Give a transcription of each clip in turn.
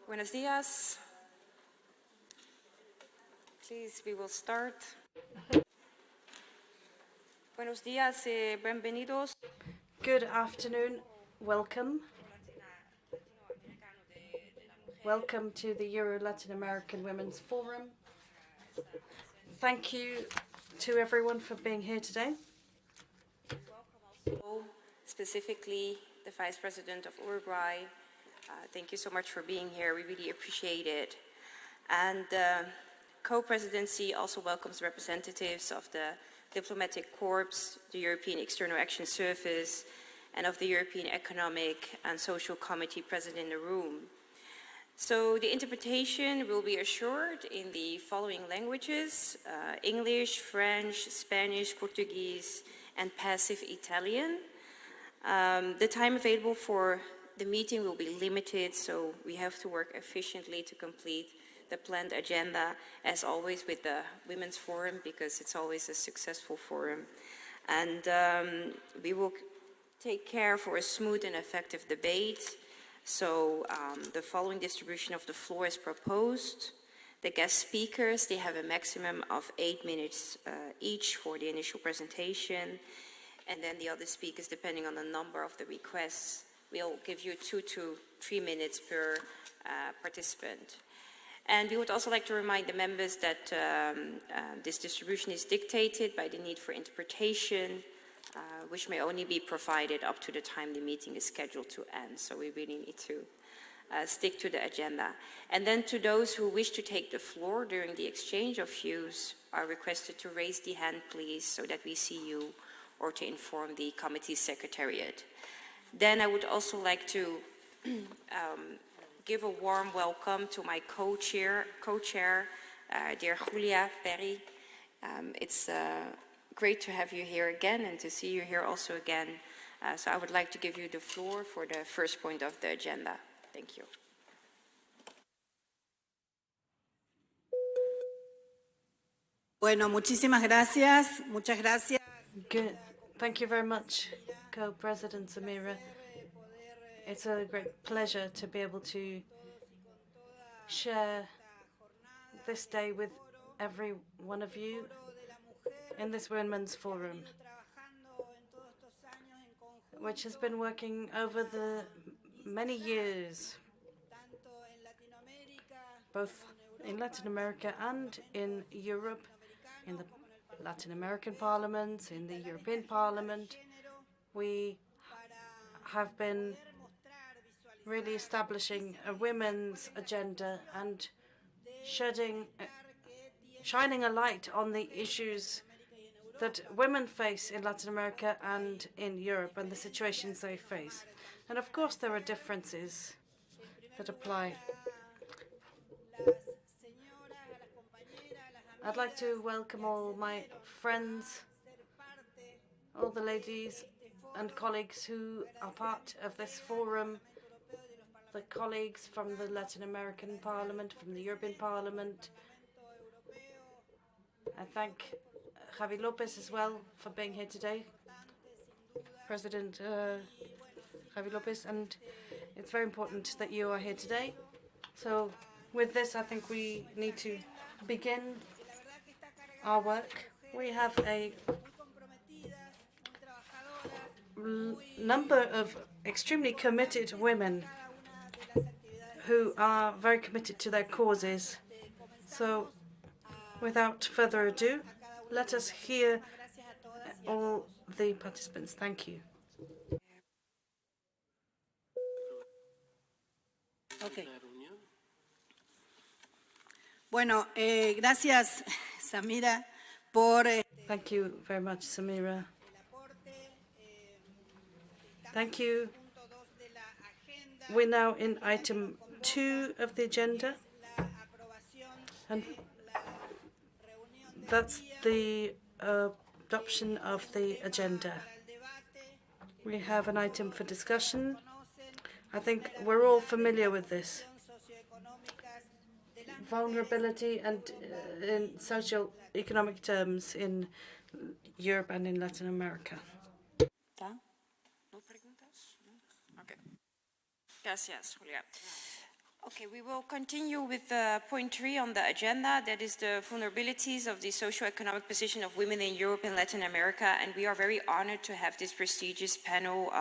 Buenos días. Please, we will start. Buenos días, bienvenidos. Good afternoon. Welcome. Welcome to the Euro-Latin American Women's Forum. Thank you to everyone for being here today. Specifically, the Vice President of Uruguay. Thank you so much for being here. We really appreciate it. And the co-presidency also welcomes representatives of the Diplomatic Corps, the European External Action Service, and of the European Economic and Social Committee present in the room. So the interpretation will be assured in the following languages: English, French, Spanish, Portuguese, and passive Italian. The time available for the meeting will be limited, so we have to work efficiently to complete the planned agenda, as always with the Women's Forum, because it's always a successful forum. And we will take care for a smooth and effective debate. So the following distribution of the floor is proposed. The guest speakers, they have a maximum of 8 minutes each for the initial presentation. And then the other speakers, depending on the number of the requests, will give you 2 to 3 minutes per participant. And we would also like to remind the members that this distribution is dictated by the need for interpretation, which may only be provided up to the time the meeting is scheduled to end. So we really need to stick to the agenda. And then to those who wish to take the floor during the exchange of views, are requested to raise the hand, please, so that we see you, or to inform the committee secretariat. Then I would also like to give a warm welcome to my co-chair, dear Julia Perry. It's great to have you here again and to see you here also again. So I would like to give you the floor for the first point of the agenda. Thank you. Bueno, muchísimas gracias. Muchas gracias. Good. Thank you very much, Co-President Samira. It's a great pleasure to be able to share this day with every one of you in this Women's Forum, which has been working over the many years, both in Latin America and in Europe, in the Latin American Parliament, in the European Parliament. We have been really establishing a women's agenda and shining a light on the issues that women face in Latin America and in Europe and the situations they face. And of course, there are differences that apply. I'd like to welcome all my friends, all the ladies and colleagues who are part of this forum, the colleagues from the Latin American Parliament, from the European Parliament. I thank Javi Lopez as well for being here today, President Javi Lopez, and it's very important that you are here today. So with this, I think we need to begin our work. We have a number of extremely committed women who are very committed to their causes. So without further ado, let us hear all the participants. Thank you. Okay. Bueno, gracias, Samira, por... Thank you very much, Samira. Thank you. We're now in item 2 of the agenda, and that's the adoption of the agenda. We have an item for discussion. I think we're all familiar with this. Vulnerability and in socio-economic terms in Europe and in Latin America. Okay. Gracias, Julia. Okay, we will continue with point 3 on the agenda. That is the vulnerabilities of the socio-economic position of women in Europe and Latin America. And we are very honored to have this prestigious panel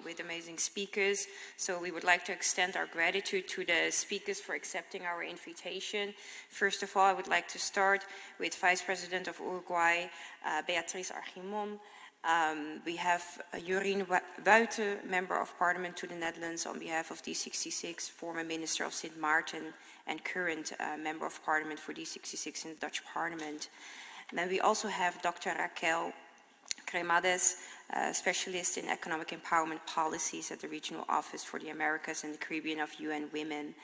with amazing speakers. So we would like to extend our gratitude to the speakers for accepting our invitation. First of all, I would like to start with Vice President of Uruguay, Beatriz Argimon. We have Jorien Buiten, Member of Parliament to the Netherlands on behalf of D66, former Minister of Sint Maarten and current Member of Parliament for D66 in the Dutch Parliament. And then we also have Dr. Raquel Cremades, Specialist in Economic Empowerment Policies at the Regional Office for the Americas and the Caribbean of UN Women.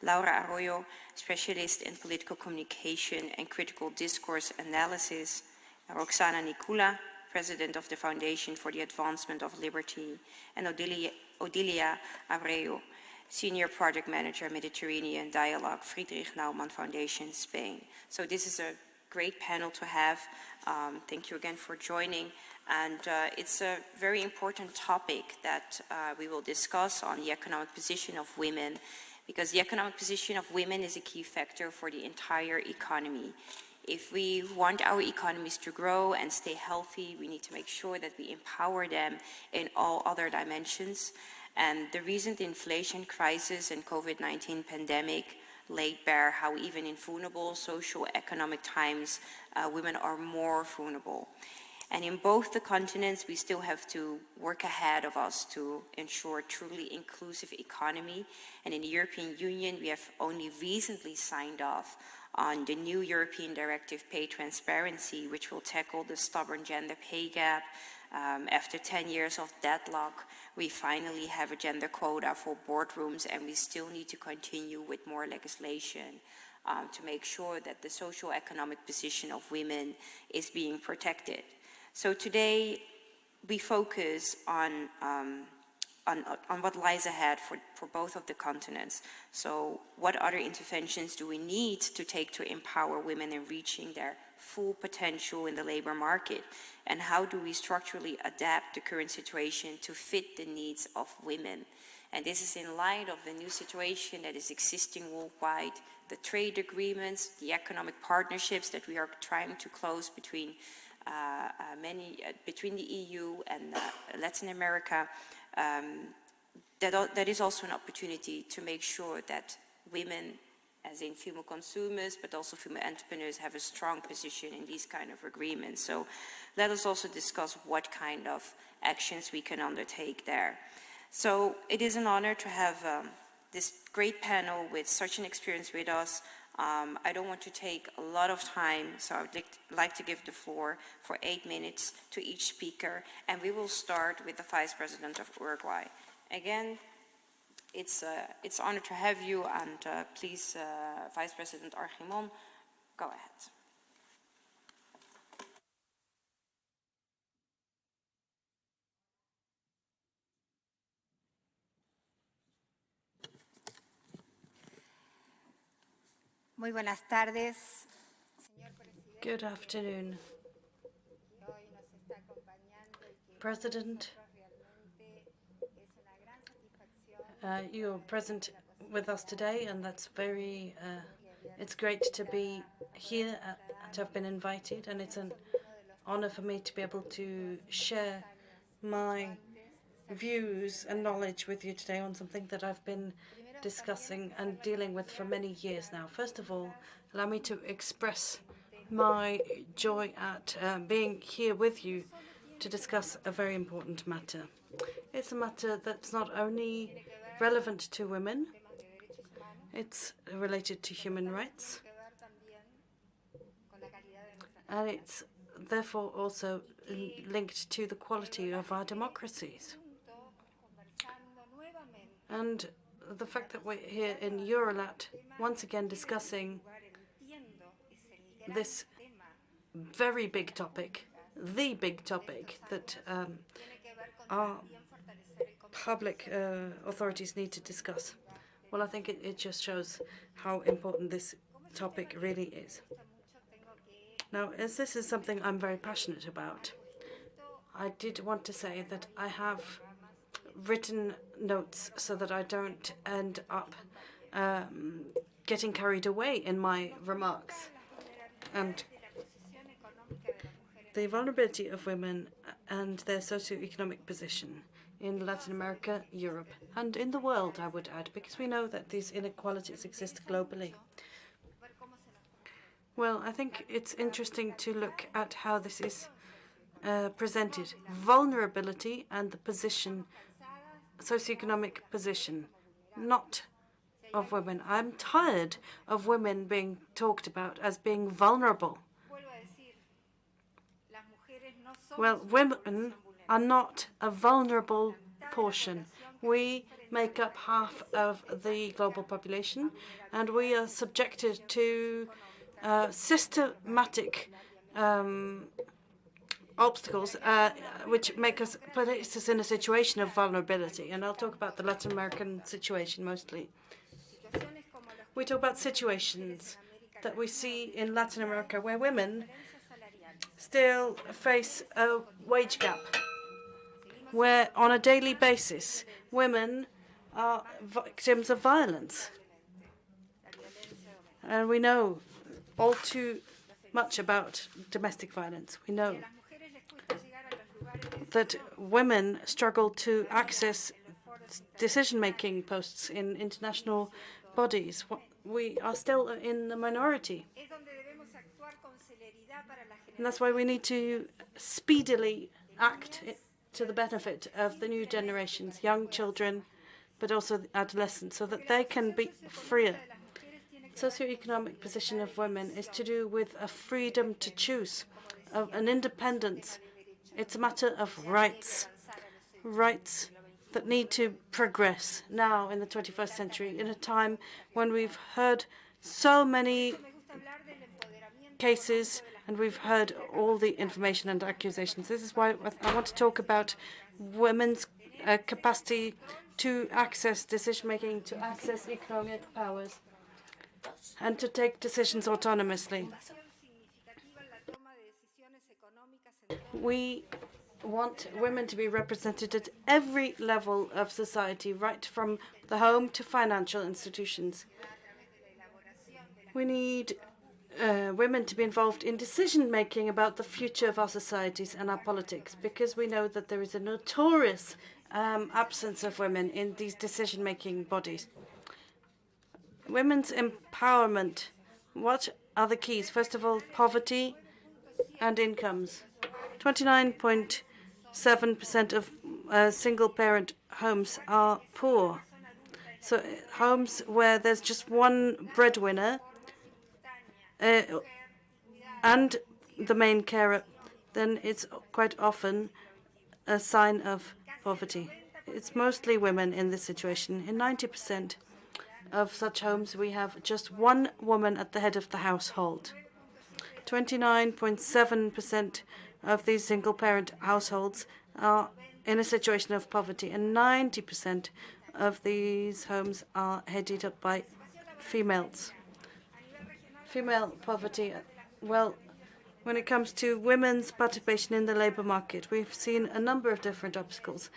Laura Arroyo, Specialist in Political Communication and Critical Discourse Analysis. Roxana Nicula, President of the Foundation for the Advancement of Liberty, and Odilia Abreu, Senior Project Manager, Mediterranean Dialogue, Friedrich Naumann Foundation, Spain. So this is a great panel to have. Thank you again for joining. And it's a very important topic that we will discuss on the economic position of women, because the economic position of women is a key factor for the entire economy. If we want our economies to grow and stay healthy, we need to make sure that we empower them in all other dimensions. And the recent inflation crisis and COVID-19 pandemic laid bare how even in vulnerable socio-economic times, women are more vulnerable. And in both the continents, we still have to work ahead of us to ensure a truly inclusive economy. And in the European Union, we have only recently signed off on the new European Directive Pay Transparency, which will tackle the stubborn gender pay gap. After 10 years of deadlock, we finally have a gender quota for boardrooms, and we still need to continue with more legislation to make sure that the socio-economic position of women is being protected. So today, we focus on what lies ahead for both of the continents. So what other interventions do we need to take to empower women in reaching their full potential in the labor market? And how do we structurally adapt the current situation to fit the needs of women? And this is in light of the new situation that is existing worldwide, the trade agreements, the economic partnerships that we are trying to close between between the EU and Latin America. That is also an opportunity to make sure that women, as in female consumers, but also female entrepreneurs, have a strong position in these kind of agreements. So let us also discuss what kind of actions we can undertake there. So it is an honor to have this great panel with such an experience with us. I don't want to take a lot of time, so I would like to give the floor for 8 minutes to each speaker, and we will start with the Vice President of Uruguay. Again, it's an honor to have you, and please, Vice President Argimon, go ahead. Muy buenas tardes. Good afternoon, President. You're present with us today, and that's very, it's great to be here, to have been invited, and it's an honor for me to be able to share my views and knowledge with you today on something that I've been discussing and dealing with for many years now. First of all, allow me to express my joy at being here with you to discuss a very important matter. It's a matter that's not only relevant to women, it's related to human rights, and it's therefore also linked to the quality of our democracies. And the fact that we're here in EuroLat once again discussing this very big topic, the big topic that our public authorities need to discuss. Well, I think it just shows how important this topic really is. Now, as this is something I'm very passionate about, I did want to say that I have written notes so that I don't end up getting carried away in my remarks. And the vulnerability of women and their socioeconomic position in Latin America, Europe, and in the world, I would add, because we know that these inequalities exist globally. Well, I think it's interesting to look at how this is presented. Vulnerability and the position, socioeconomic position, not of women. I'm tired of women being talked about as being vulnerable. Well, women are not a vulnerable portion. We make up half of the global population, and we are subjected to systematic obstacles which put us in a situation of vulnerability. And I'll talk about the Latin American situation mostly. We talk about situations that we see in Latin America where women still face a wage gap, where on a daily basis women are victims of violence. And we know all too much about domestic violence. We know that women struggle to access decision-making posts in international bodies. We are still in the minority. And that's why we need to speedily act to the benefit of the new generations, young children, but also adolescents, so that they can be freer. Socioeconomic position of women is to do with a freedom to choose, of an independence. It's a matter of rights, rights that need to progress now in the 21st century, in a time when we've heard so many cases and we've heard all the information and accusations. This is why I want to talk about women's capacity to access decision-making, to access economic powers, and to take decisions autonomously. We want women to be represented at every level of society, right from the home to financial institutions. We need women to be involved in decision-making about the future of our societies and our politics, because we know that there is a notorious absence of women in these decision-making bodies. Women's empowerment. What are the keys? First of all, poverty and incomes. 29.7% of single-parent homes are poor. So homes where there's just one breadwinner and the main carer, then it's quite often a sign of poverty. It's mostly women in this situation. In 90% of such homes, we have just one woman at the head of the household. 29.7% of these single-parent households are in a situation of poverty, and 90% of these homes are headed up by females. Female poverty, well, when it comes to women's participation in the labor market, we've seen a number of different obstacles.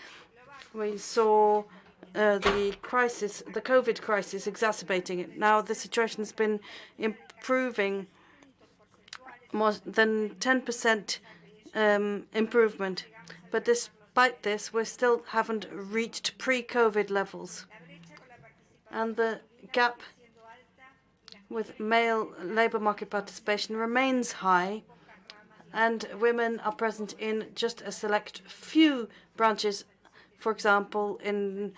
We saw the crisis, the COVID crisis, exacerbating it. Now the situation has been improving, more than 10% improvement. But despite this, we still haven't reached pre-COVID levels. And the gap with male labor market participation remains high, and women are present in just a select few branches, for example, in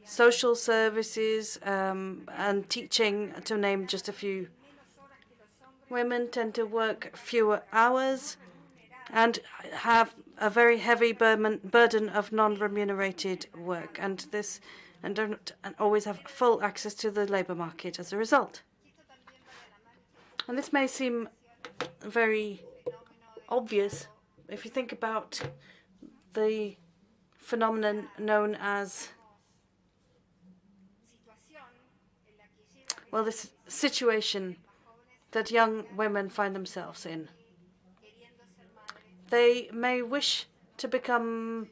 social services and teaching, to name just a few. Women tend to work fewer hours and have a very heavy burden of non-remunerated work, and don't always have full access to the labor market as a result. And this may seem very obvious if you think about the phenomenon known as, well, this situation that young women find themselves in. They may wish to become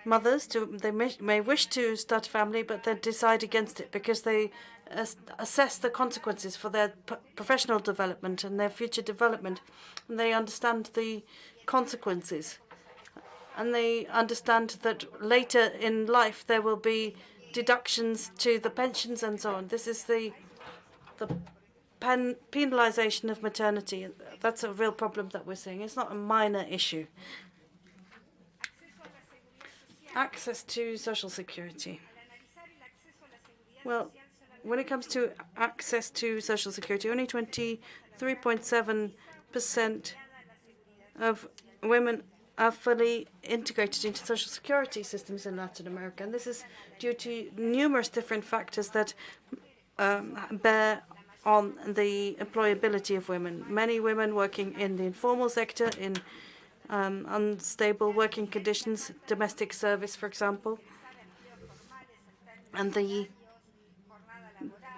mothers they may wish to start a family, but then decide against it because they assess the consequences for their professional development and their future development, and they understand the consequences, and they understand that later in life there will be deductions to the pensions and so on. This is the penalization of maternity. That's a real problem that we're seeing. It's not a minor issue. Access to social security. Well, when it comes to access to social security, only 23.7% of women are fully integrated into social security systems in Latin America. And this is due to numerous different factors that bear on the employability of women. Many women working in the informal sector, in unstable working conditions, domestic service, for example, and the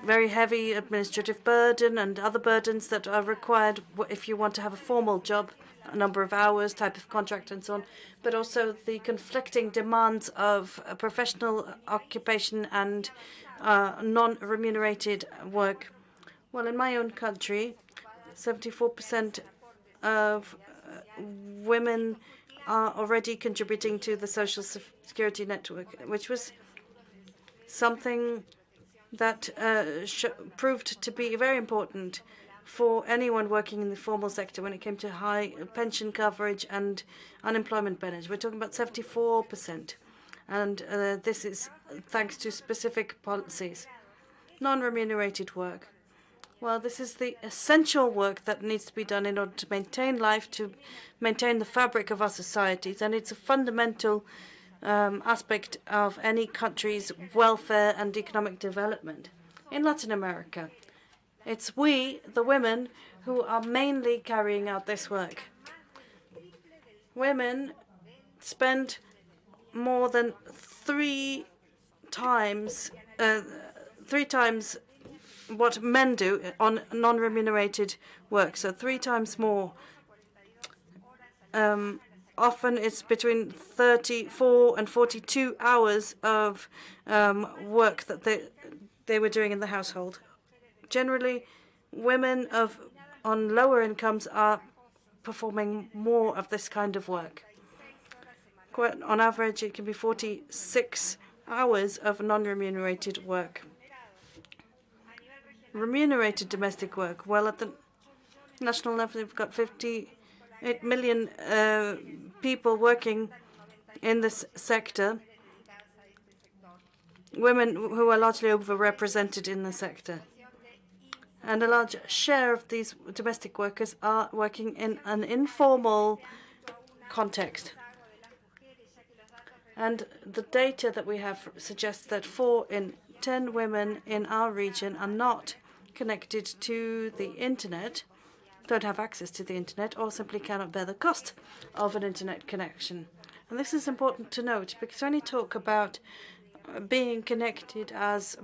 very heavy administrative burden and other burdens that are required if you want to have a formal job, a number of hours, type of contract, and so on, but also the conflicting demands of a professional occupation and non-remunerated work. Well, in my own country, 74% of women are already contributing to the social security network, which was something that proved to be very important for anyone working in the formal sector when it came to high pension coverage and unemployment benefits. We're talking about 74%. And this is thanks to specific policies. Non-remunerated work. Well, this is the essential work that needs to be done in order to maintain life, to maintain the fabric of our societies, and it's a fundamental aspect of any country's welfare and economic development. In Latin America, it's we, the women, who are mainly carrying out this work. Women spend more than three times what men do on non-remunerated work, so 3 times more. Often it's between 34 and 42 hours of work that they were doing in the household. Generally, women on lower incomes are performing more of this kind of work. On average, it can be 46 hours of non-remunerated work. Remunerated domestic work. Well, at the national level, we've got 58 million people working in this sector, women who are largely overrepresented in the sector. And a large share of these domestic workers are working in an informal context. And the data that we have suggests that 4 in 10 women in our region are not connected to the internet, don't have access to the internet, or simply cannot bear the cost of an internet connection. And this is important to note, because when you talk about being connected as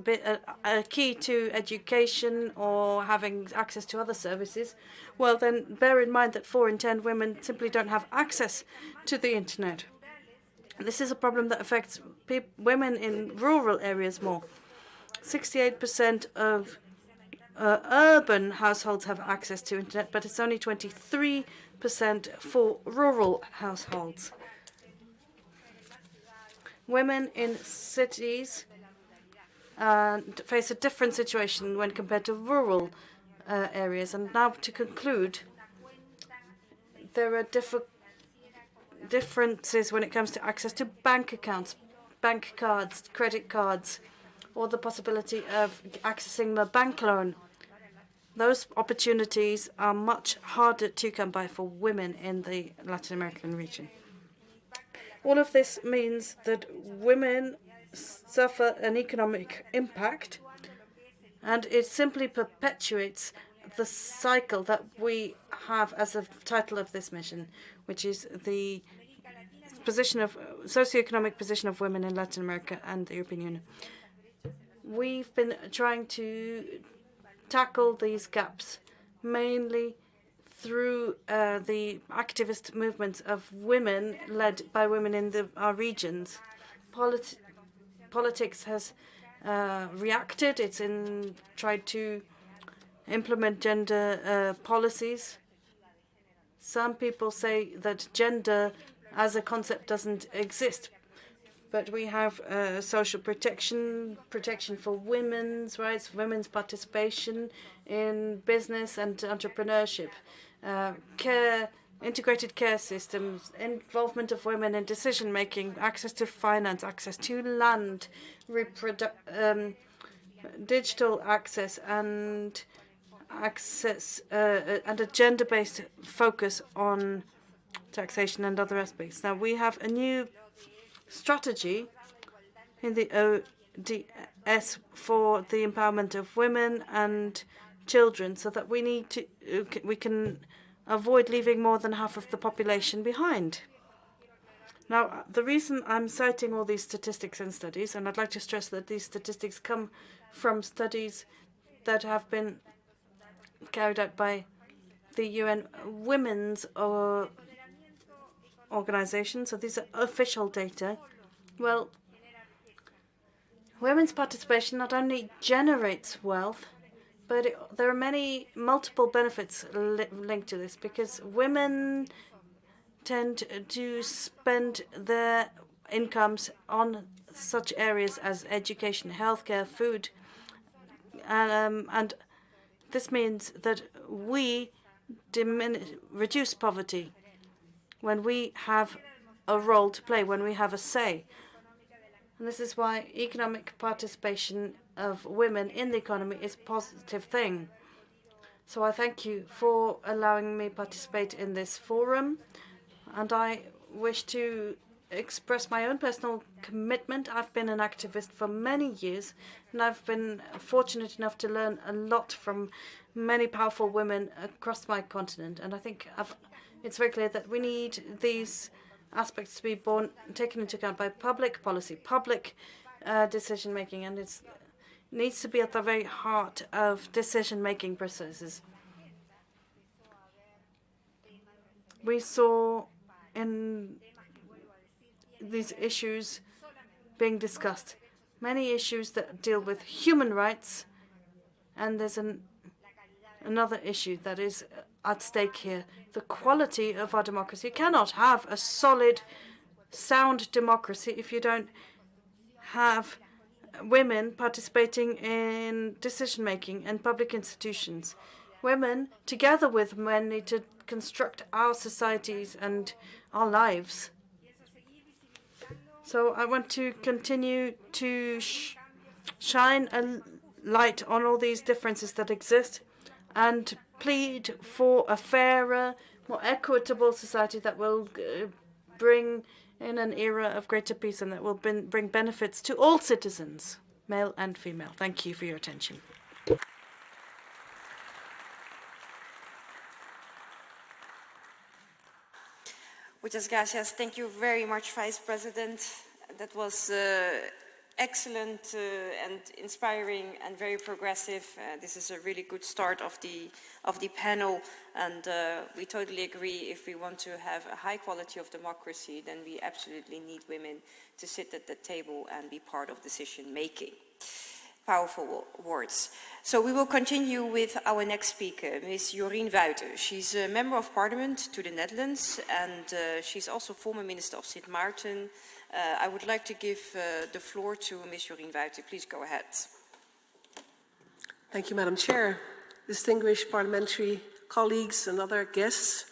a key to education or having access to other services, well, then bear in mind that 4 in 10 women simply don't have access to the internet. This is a problem that affects women in rural areas more. 68% of urban households have access to internet, but it's only 23% for rural households. Women in cities face a different situation when compared to rural areas. And now, to conclude, there are differences when it comes to access to bank accounts, bank cards, credit cards, or the possibility of accessing the bank loan. Those opportunities are much harder to come by for women in the Latin American region. All of this means that women suffer an economic impact, and it simply perpetuates the cycle that we have as a title of this mission, which is the socioeconomic position of women in Latin America and the European Union. We've been trying to tackle these gaps mainly through the activist movements of women led by women in our regions. Politics has reacted. It's tried to implement gender policies. Some people say that gender as a concept doesn't exist, but we have social protection for women's rights, women's participation in business and entrepreneurship, integrated care systems, involvement of women in decision-making, access to finance, access to land, digital access, and and a gender-based focus on taxation and other aspects. Now, we have a new strategy in the ODS for the empowerment of women and children, so that we can avoid leaving more than half of the population behind. Now, the reason I'm citing all these statistics and studies, and I'd like to stress that these statistics come from studies that have been carried out by the UN Women's Organization, so these are official data. Well, women's participation not only generates wealth, but there are multiple benefits linked to this, because women tend to spend their incomes on such areas as education, healthcare, food, and this means that we reduce poverty when we have a role to play, when we have a say. And this is why economic participation of women in the economy is a positive thing. So I thank you for allowing me to participate in this forum. And I wish to express my own personal commitment. I've been an activist for many years, and I've been fortunate enough to learn a lot from many powerful women across my continent. And I think it's very clear that we need these aspects to be taken into account by public policy, public decision-making, and it needs to be at the very heart of decision-making processes. We saw in these issues being discussed many issues that deal with human rights, and there's another issue that is at stake here: the quality of our democracy. You cannot have a solid, sound democracy if you don't have women participating in decision-making and public institutions. Women, together with men, need to construct our societies and our lives. So I want to continue to shine a light on all these differences that exist and plead for a fairer, more equitable society that will bring in an era of greater peace and that will bring benefits to all citizens, male and female. Thank you for your attention. Muchas gracias. Thank you very much, Vice President. That was excellent and inspiring and very progressive. This is a really good start of the panel, and we totally agree. If we want to have a high quality of democracy, then we absolutely need women to sit at the table and be part of decision making. Powerful words. So we will continue with our next speaker, Ms. Jorien Wuiten. She's a member of parliament to the Netherlands, and she's also former Minister of Sint Maarten. I would like to give the floor to Ms. Jorien Wuiten. Please go ahead. Thank you, Madam Chair. Distinguished parliamentary colleagues and other guests,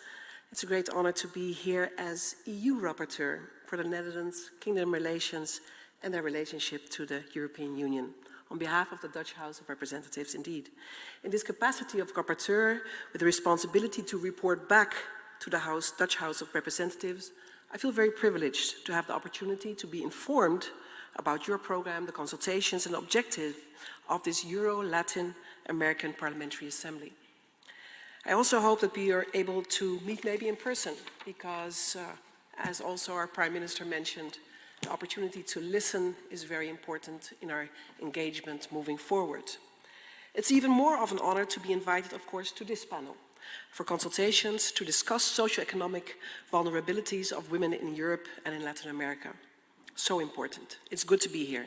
it's a great honor to be here as EU Rapporteur for the Netherlands, Kingdom relations and their relationship to the European Union, on behalf of the Dutch House of Representatives indeed. In this capacity of rapporteur, with the responsibility to report back to the Dutch House of Representatives, I feel very privileged to have the opportunity to be informed about your program, the consultations and objective of this Euro-Latin American Parliamentary Assembly. I also hope that we are able to meet maybe in person, because as also our Prime Minister mentioned, the opportunity to listen is very important in our engagement moving forward. It's even more of an honor to be invited, of course, to this panel, for consultations to discuss socioeconomic vulnerabilities of women in Europe and in Latin America. So important. It's good to be here.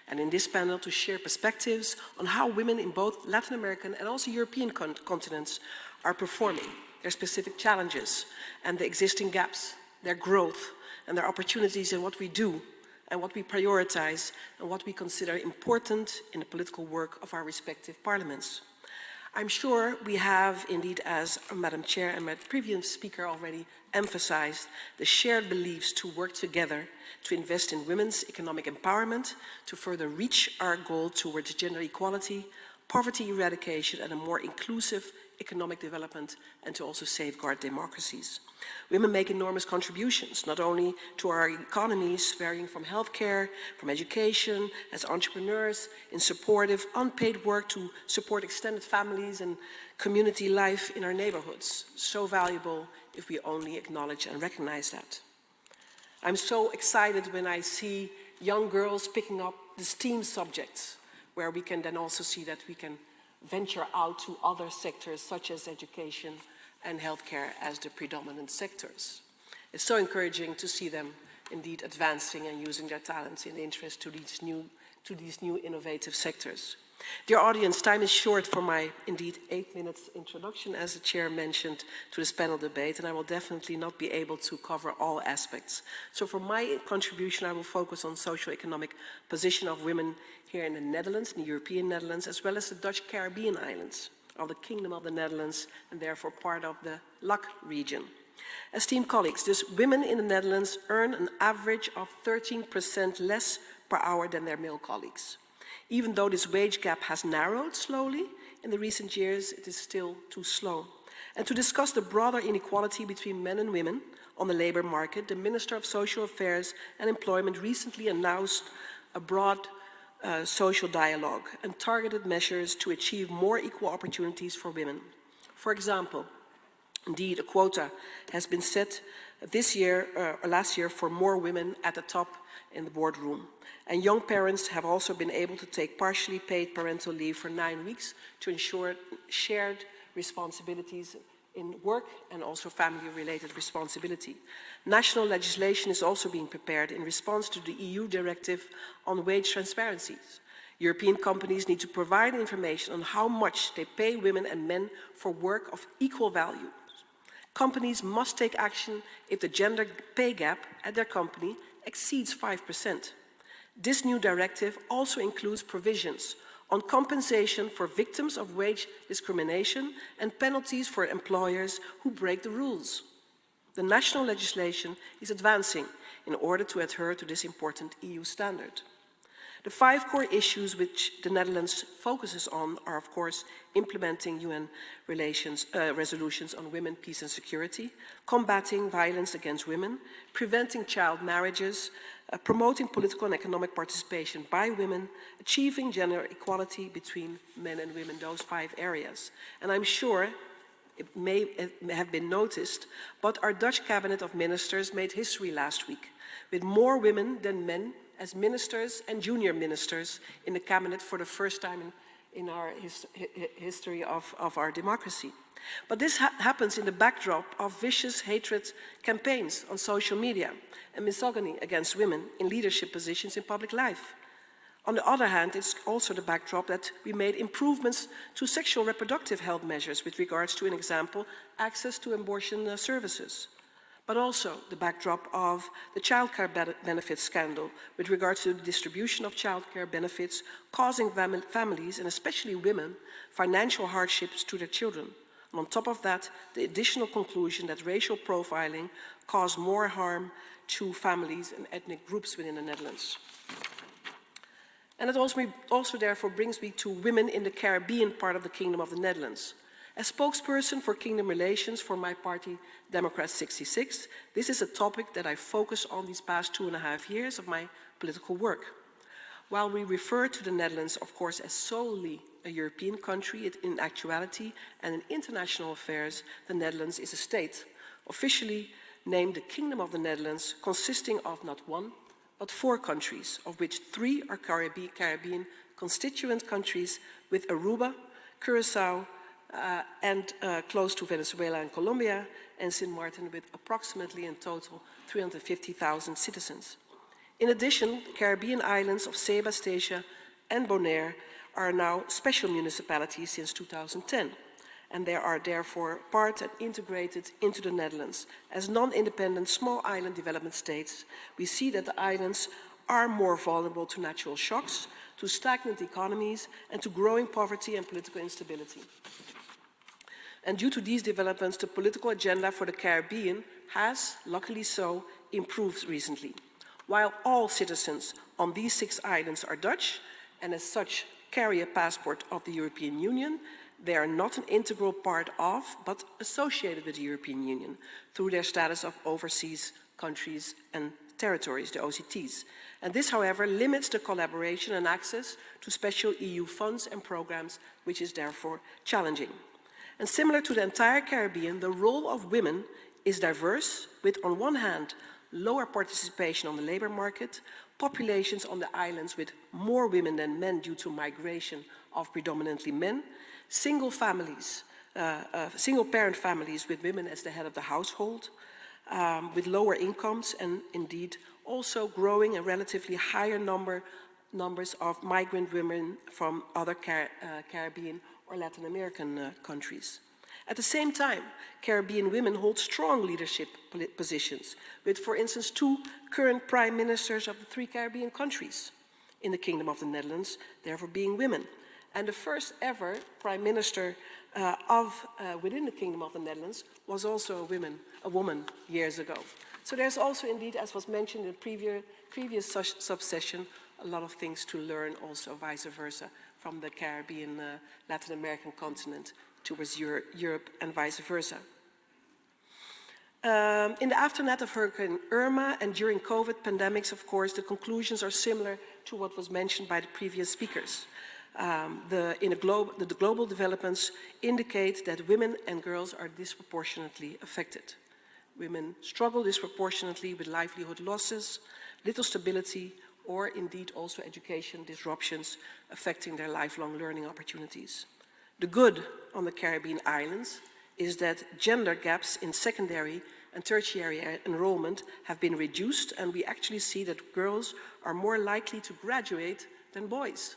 And in this panel to share perspectives on how women in both Latin American and also European continents are performing, their specific challenges and the existing gaps, their growth and their opportunities in what we do and what we prioritize and what we consider important in the political work of our respective parliaments. I'm sure we have indeed, as Madam Chair and my previous speaker already emphasized, the shared beliefs to work together to invest in women's economic empowerment, to further reach our goal towards gender equality, poverty eradication and a more inclusive economic development, and to also safeguard democracies. Women make enormous contributions, not only to our economies, varying from healthcare, from education, as entrepreneurs, in supportive, unpaid work to support extended families and community life in our neighborhoods. So valuable if we only acknowledge and recognize that. I'm so excited when I see young girls picking up the STEAM subjects, where we can then also see that we can venture out to other sectors such as education and healthcare as the predominant sectors. It's so encouraging to see them indeed advancing and using their talents in the interest to these new innovative sectors. Dear audience, time is short for my indeed 8 minutes introduction, as the chair mentioned, to this panel debate, and I will definitely not be able to cover all aspects. So for my contribution, I will focus on socio-economic position of women here in the Netherlands, in the European Netherlands, as well as the Dutch Caribbean islands of the Kingdom of the Netherlands, and therefore part of the LAC region. Esteemed colleagues, thus women in the Netherlands earn an average of 13% less per hour than their male colleagues. Even though this wage gap has narrowed slowly in the recent years, it is still too slow. And to discuss the broader inequality between men and women on the labor market, the Minister of Social Affairs and Employment recently announced a broad social dialogue and targeted measures to achieve more equal opportunities for women. For example, indeed, a quota has been set this year, last year, for more women at the top in the boardroom. And young parents have also been able to take partially paid parental leave for 9 weeks to ensure shared responsibilities in work and also family-related responsibility. National legislation is also being prepared in response to the EU directive on wage transparencies. European companies need to provide information on how much they pay women and men for work of equal value. Companies must take action if the gender pay gap at their company exceeds 5%. This new directive also includes provisions on compensation for victims of wage discrimination and penalties for employers who break the rules. The national legislation is advancing in order to adhere to this important EU standard. The 5 core issues which the Netherlands focuses on are, of course, implementing UN resolutions on women, peace and security, combating violence against women, preventing child marriages, promoting political and economic participation by women, achieving gender equality between men and women, those 5 areas. And I'm sure it may have been noticed, but our Dutch Cabinet of Ministers made history last week, with more women than men as ministers and junior ministers in the cabinet for the first time in our history of our democracy. But this happens in the backdrop of vicious hatred campaigns on social media and misogyny against women in leadership positions in public life. On the other hand, it's also the backdrop that we made improvements to sexual reproductive health measures with regards to, an example, access to abortion services. But also the backdrop of the childcare benefits scandal with regards to the distribution of childcare benefits, causing families, and especially women, financial hardships to their children. And on top of that, the additional conclusion that racial profiling caused more harm to families and ethnic groups within the Netherlands. And it also therefore brings me to women in the Caribbean part of the Kingdom of the Netherlands. As spokesperson for Kingdom relations for my party, Democrats 66, this is a topic that I focus on these past 2.5 years of my political work. While we refer to the Netherlands, of course, as solely a European country, in actuality and in international affairs, the Netherlands is a state, officially named the Kingdom of the Netherlands, consisting of not 1, but 4 countries, of which 3 are Caribbean constituent countries, with Aruba, Curaçao, and close to Venezuela and Colombia, and Sint Maarten with approximately in total 350,000 citizens. In addition, the Caribbean islands of Ceiba, Statia and Bonaire are now special municipalities since 2010, and they are therefore part and integrated into the Netherlands. As non-independent small island development states, we see that the islands are more vulnerable to natural shocks, to stagnant economies, and to growing poverty and political instability. And due to these developments, the political agenda for the Caribbean has, luckily so, improved recently. While all citizens on these 6 islands are Dutch, and as such carry a passport of the European Union, they are not an integral part of, but associated with the European Union through their status of overseas countries and territories, the OCTs. And this, however, limits the collaboration and access to special EU funds and programs, which is therefore challenging. And similar to the entire Caribbean, the role of women is diverse, with, on one hand, lower participation on the labor market, populations on the islands with more women than men due to migration of predominantly men, single-parent families with women as the head of the household, with lower incomes, and indeed also growing a relatively higher numbers of migrant women from other Caribbean or Latin American countries. At the same time, Caribbean women hold strong leadership positions, with, for instance, 2 current prime ministers of the 3 Caribbean countries in the Kingdom of the Netherlands, therefore being women. And the first ever prime minister within the Kingdom of the Netherlands was also a woman years ago. So there's also indeed, as was mentioned in the previous sub-session, a lot of things to learn also vice versa from the Caribbean, Latin American continent towards Europe and vice versa. In the aftermath of Hurricane Irma and during COVID pandemics, of course, the conclusions are similar to what was mentioned by the previous speakers. The global developments indicate that women and girls are disproportionately affected. Women struggle disproportionately with livelihood losses, little stability, or indeed also education disruptions affecting their lifelong learning opportunities. The good on the Caribbean islands is that gender gaps in secondary and tertiary enrollment have been reduced, and we actually see that girls are more likely to graduate than boys.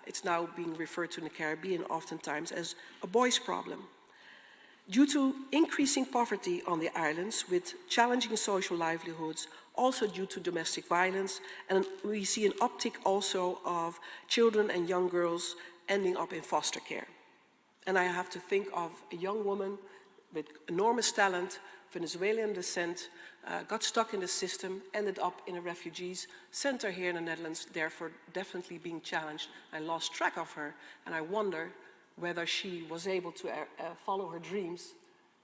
It's now being referred to in the Caribbean oftentimes as a boys' problem. Due to increasing poverty on the islands with challenging social livelihoods, also due to domestic violence, and we see an uptick also of children and young girls ending up in foster care. And I have to think of a young woman with enormous talent, Venezuelan descent, got stuck in the system, ended up in a refugees center here in the Netherlands, therefore definitely being challenged. I lost track of her, and I wonder whether she was able to follow her dreams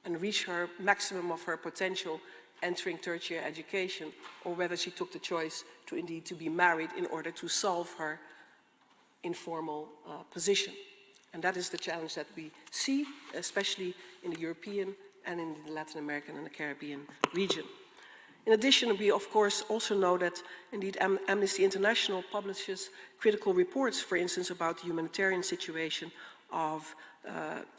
and reach her maximum of her potential entering tertiary education, or whether she took the choice to indeed to be married in order to solve her informal position. And that is the challenge that we see, especially in the European and in the Latin American and the Caribbean region. In addition, we of course also know that indeed Amnesty International publishes critical reports, for instance, about the humanitarian situation of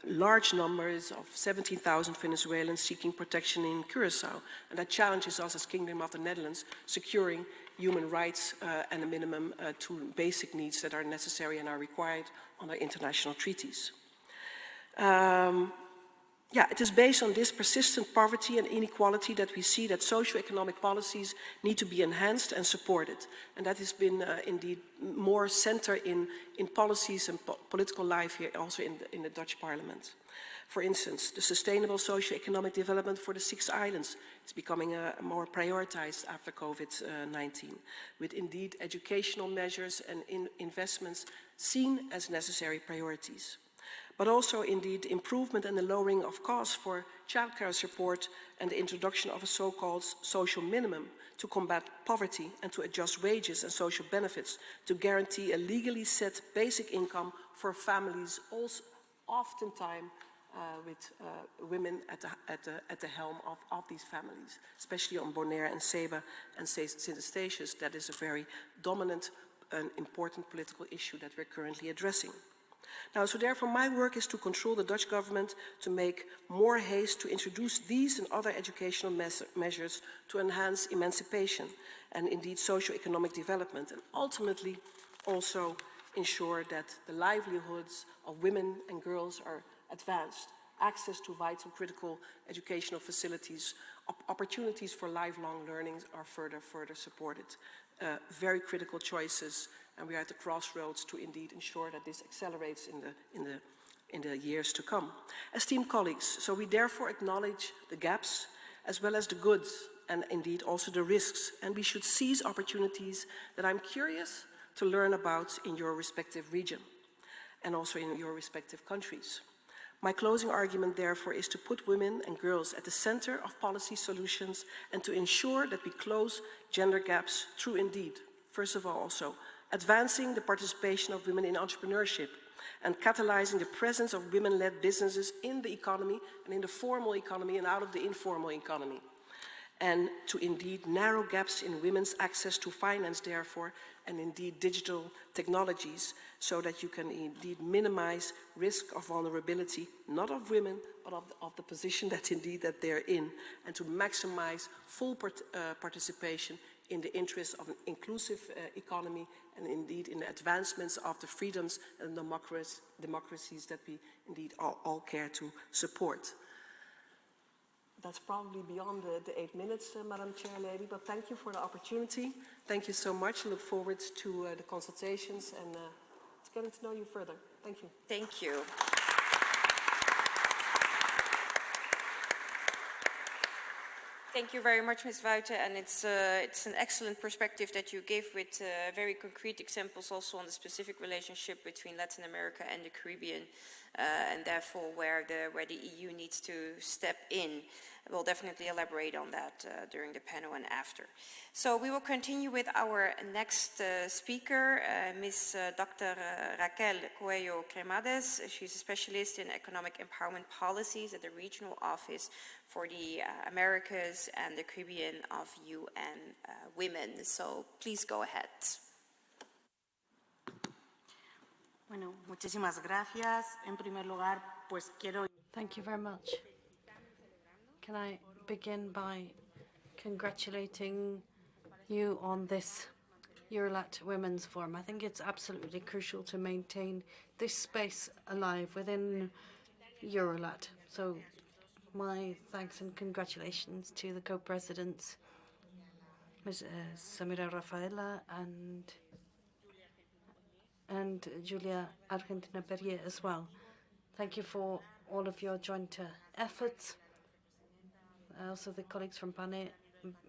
large numbers of 17,000 Venezuelans seeking protection in Curacao. And that challenges us as Kingdom of the Netherlands, securing human rights and a minimum to basic needs that are necessary and are required under international treaties. It is based on this persistent poverty and inequality that we see that socio-economic policies need to be enhanced and supported. And that has been indeed more center in policies and political life here, also in the Dutch Parliament. For instance, the sustainable socio-economic development for the 6 islands is becoming more prioritized after COVID-19, with indeed educational measures and investments seen as necessary priorities. But also indeed improvement and the lowering of costs for childcare support and the introduction of a so-called social minimum to combat poverty and to adjust wages and social benefits to guarantee a legally set basic income for families, also oftentimes with women at the helm of these families, especially on Bonaire and Ceiba and Sint Eustatius. That is a very dominant and important political issue that we're currently addressing. Now, so therefore my work is to control the Dutch government to make more haste to introduce these and other educational measures to enhance emancipation and indeed socio-economic development, and ultimately also ensure that the livelihoods of women and girls are advanced, access to vital critical educational facilities, opportunities for lifelong learning are further supported. Very critical choices, and we are at the crossroads to indeed ensure that this accelerates in the years to come. Esteemed colleagues, so we therefore acknowledge the gaps as well as the goods and indeed also the risks, and we should seize opportunities that I'm curious to learn about in your respective region and also in your respective countries. My closing argument, therefore, is to put women and girls at the center of policy solutions and to ensure that we close gender gaps through indeed, first of all, also advancing the participation of women in entrepreneurship and catalyzing the presence of women-led businesses in the economy and in the formal economy and out of the informal economy. And to indeed narrow gaps in women's access to finance, therefore, and indeed digital technologies, so that you can indeed minimize risk of vulnerability, not of women, but of the position that indeed that they're in, and to maximize full participation in the interest of an inclusive economy and indeed in the advancements of the freedoms and democracies that we indeed all care to support. That's probably beyond the 8 minutes, Madam Chair Lady, but thank you for the opportunity. Thank you so much. I look forward to the consultations and to getting to know you further. Thank you. Thank you. Thank you very much, Ms. Wuiten, and it's an excellent perspective that you gave with very concrete examples also on the specific relationship between Latin America and the Caribbean, and therefore where the EU needs to step in. We'll definitely elaborate on that during the panel and after. So we will continue with our next speaker, Ms. Dr. Raquel Coelho Cremades. She's a specialist in economic empowerment policies at the Regional Office for the Americas and the Caribbean of UN Women. So please go ahead. Bueno, muchísimas gracias. En primer lugar, pues quiero... Thank you very much. Can I begin by congratulating you on this EuroLat Women's Forum? I think it's absolutely crucial to maintain this space alive within EuroLat. So my thanks and congratulations to the co-presidents, Ms. Samira Rafaela and Julia Argentina Perrier as well. Thank you for all of your joint efforts. Also the colleagues from PANE,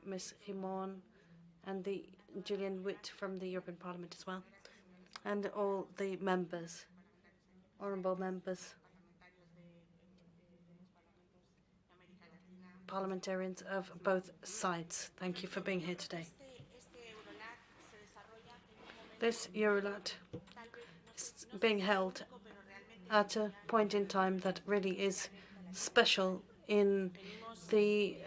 Ms. Rimon, and the Julian Witt from the European Parliament as well, and all the members, honourable members, parliamentarians of both sides. Thank you for being here today. This EuroLat is being held at a point in time that really is special in the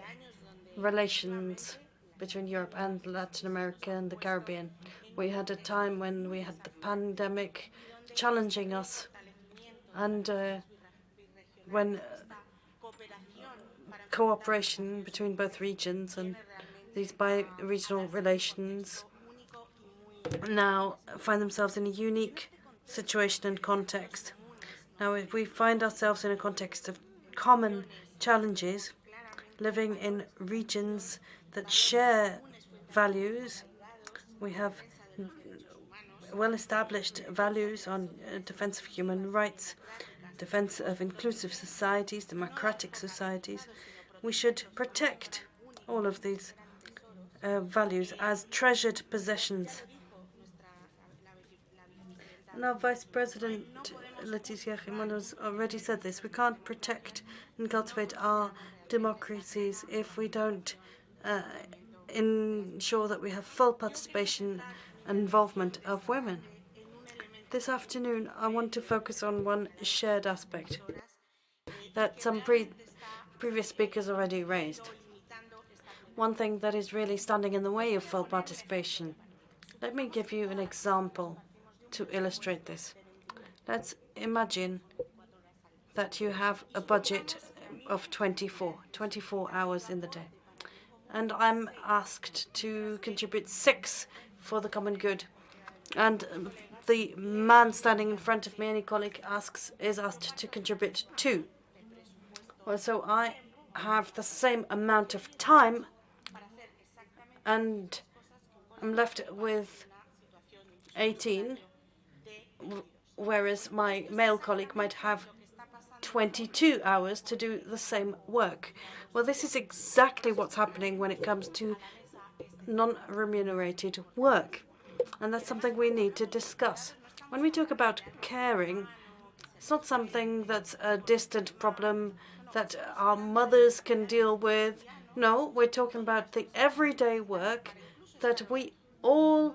relations between Europe and Latin America and the Caribbean. We had a time when we had the pandemic challenging us, and when cooperation between both regions and these bi-regional relations now find themselves in a unique situation and context. Now, if we find ourselves in a context of common challenges, living in regions that share values, we have well-established values on defense of human rights, defense of inclusive societies, democratic societies. We should protect all of these values as treasured possessions. Now, Vice President Leticia Jimenez has already said this. We can't protect and cultivate our democracies if we don't ensure that we have full participation and involvement of women. This afternoon, I want to focus on one shared aspect that some previous speakers already raised. One thing that is really standing in the way of full participation. Let me give you an example to illustrate this. Let's imagine that you have a budget of 24 hours in the day. And I'm asked to contribute 6 for the common good. And the man standing in front of me, any colleague, is asked to contribute 2. Well, so I have the same amount of time, and I'm left with 18, whereas my male colleague might have 22 hours to do the same work. Well, this is exactly what's happening when it comes to non-remunerated work. And that's something we need to discuss. When we talk about caring, it's not something that's a distant problem that our mothers can deal with. No, we're talking about the everyday work that we all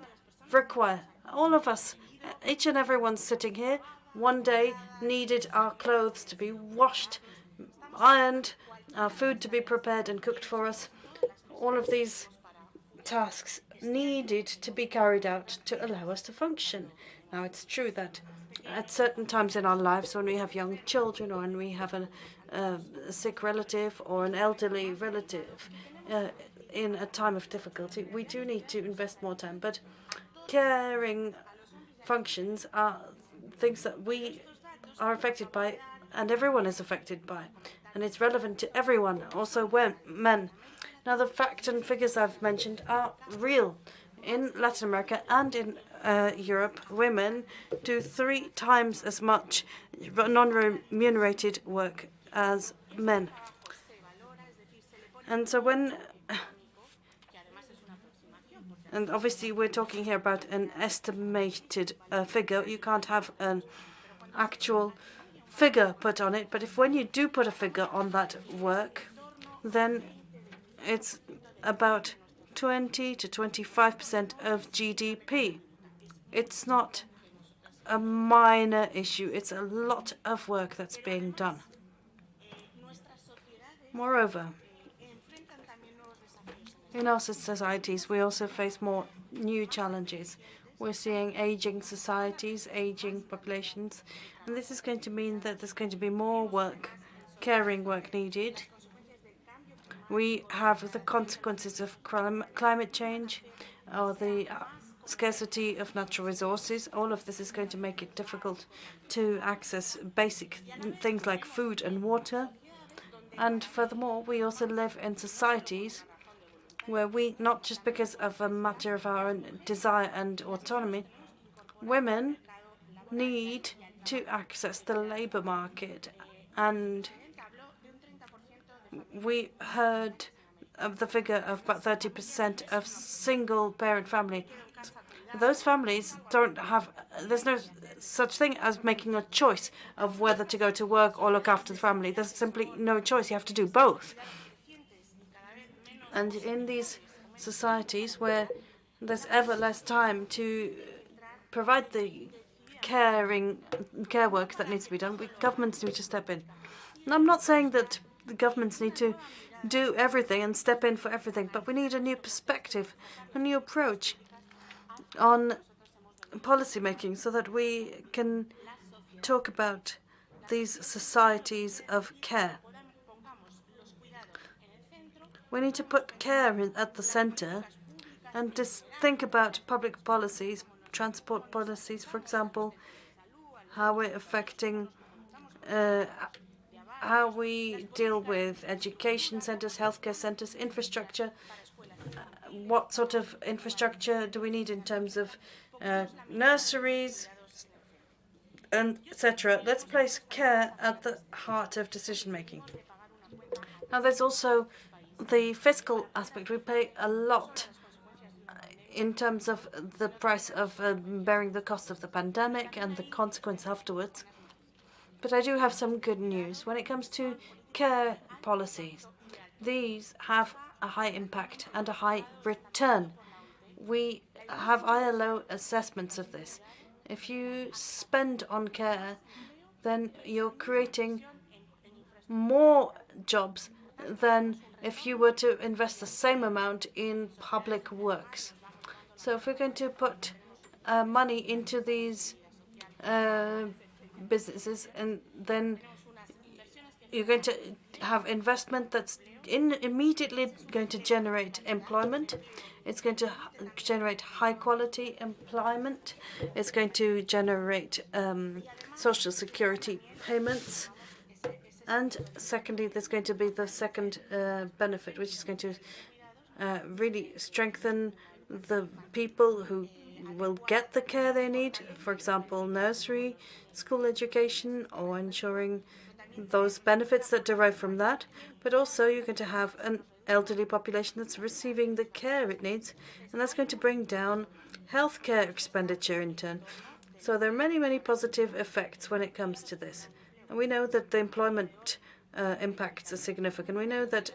require. All of us, each and everyone sitting here, one day needed our clothes to be washed, ironed, our food to be prepared and cooked for us. All of these tasks needed to be carried out to allow us to function. Now, it's true that at certain times in our lives, when we have young children or when we have a sick relative or an elderly relative in a time of difficulty, we do need to invest more time. But caring functions are things that we are affected by and everyone is affected by. And it's relevant to everyone, also men. Now, the facts and figures I've mentioned are real. In Latin America and in Europe, women do 3 times as much non-remunerated work as men. And so and obviously we're talking here about an estimated figure. You can't have an actual figure put on it, but when you do put a figure on that work, then it's about 20 to 25% of GDP. It's not a minor issue. It's a lot of work that's being done. Moreover, in our societies, we also face more new challenges. We're seeing aging societies, aging populations, and this is going to mean that there's going to be more work, caring work needed. We have the consequences of climate change, or the scarcity of natural resources. All of this is going to make it difficult to access basic things like food and water. And furthermore, we also live in societies where we, not just because of a matter of our own desire and autonomy, women need to access the labor market. And we heard of the figure of about 30% of single-parent family. Those families don't have, there's no such thing as making a choice of whether to go to work or look after the family. There's simply no choice. You have to do both. And in these societies where there's ever less time to provide the care work that needs to be done, governments need to step in. And I'm not saying that the governments need to do everything and step in for everything, but we need a new perspective, a new approach on policy making so that we can talk about these societies of care. We need to put care at the center and just think about public policies, transport policies, for example, how we're affecting how we deal with education centers, healthcare centers, infrastructure. What sort of infrastructure do we need in terms of nurseries, and etc. Let's place care at the heart of decision making. Now, there's also the fiscal aspect. We pay a lot in terms of the price of bearing the cost of the pandemic and the consequence afterwards. But I do have some good news. When it comes to care policies, these have a high impact and a high return. We have ILO assessments of this. If you spend on care, then you're creating more jobs than if you were to invest the same amount in public works. So if we're going to put money into these businesses, and then you're going to have investment that's immediately going to generate employment. It's going to generate high-quality employment. It's going to generate social security payments. And secondly, there's going to be the second benefit, which is going to really strengthen the people who will get the care they need, for example, nursery, school education, or ensuring those benefits that derive from that. But also you're going to have an elderly population that's receiving the care it needs, and that's going to bring down healthcare expenditure in turn. So there are many, many positive effects when it comes to this. And we know that the employment impacts are significant. We know that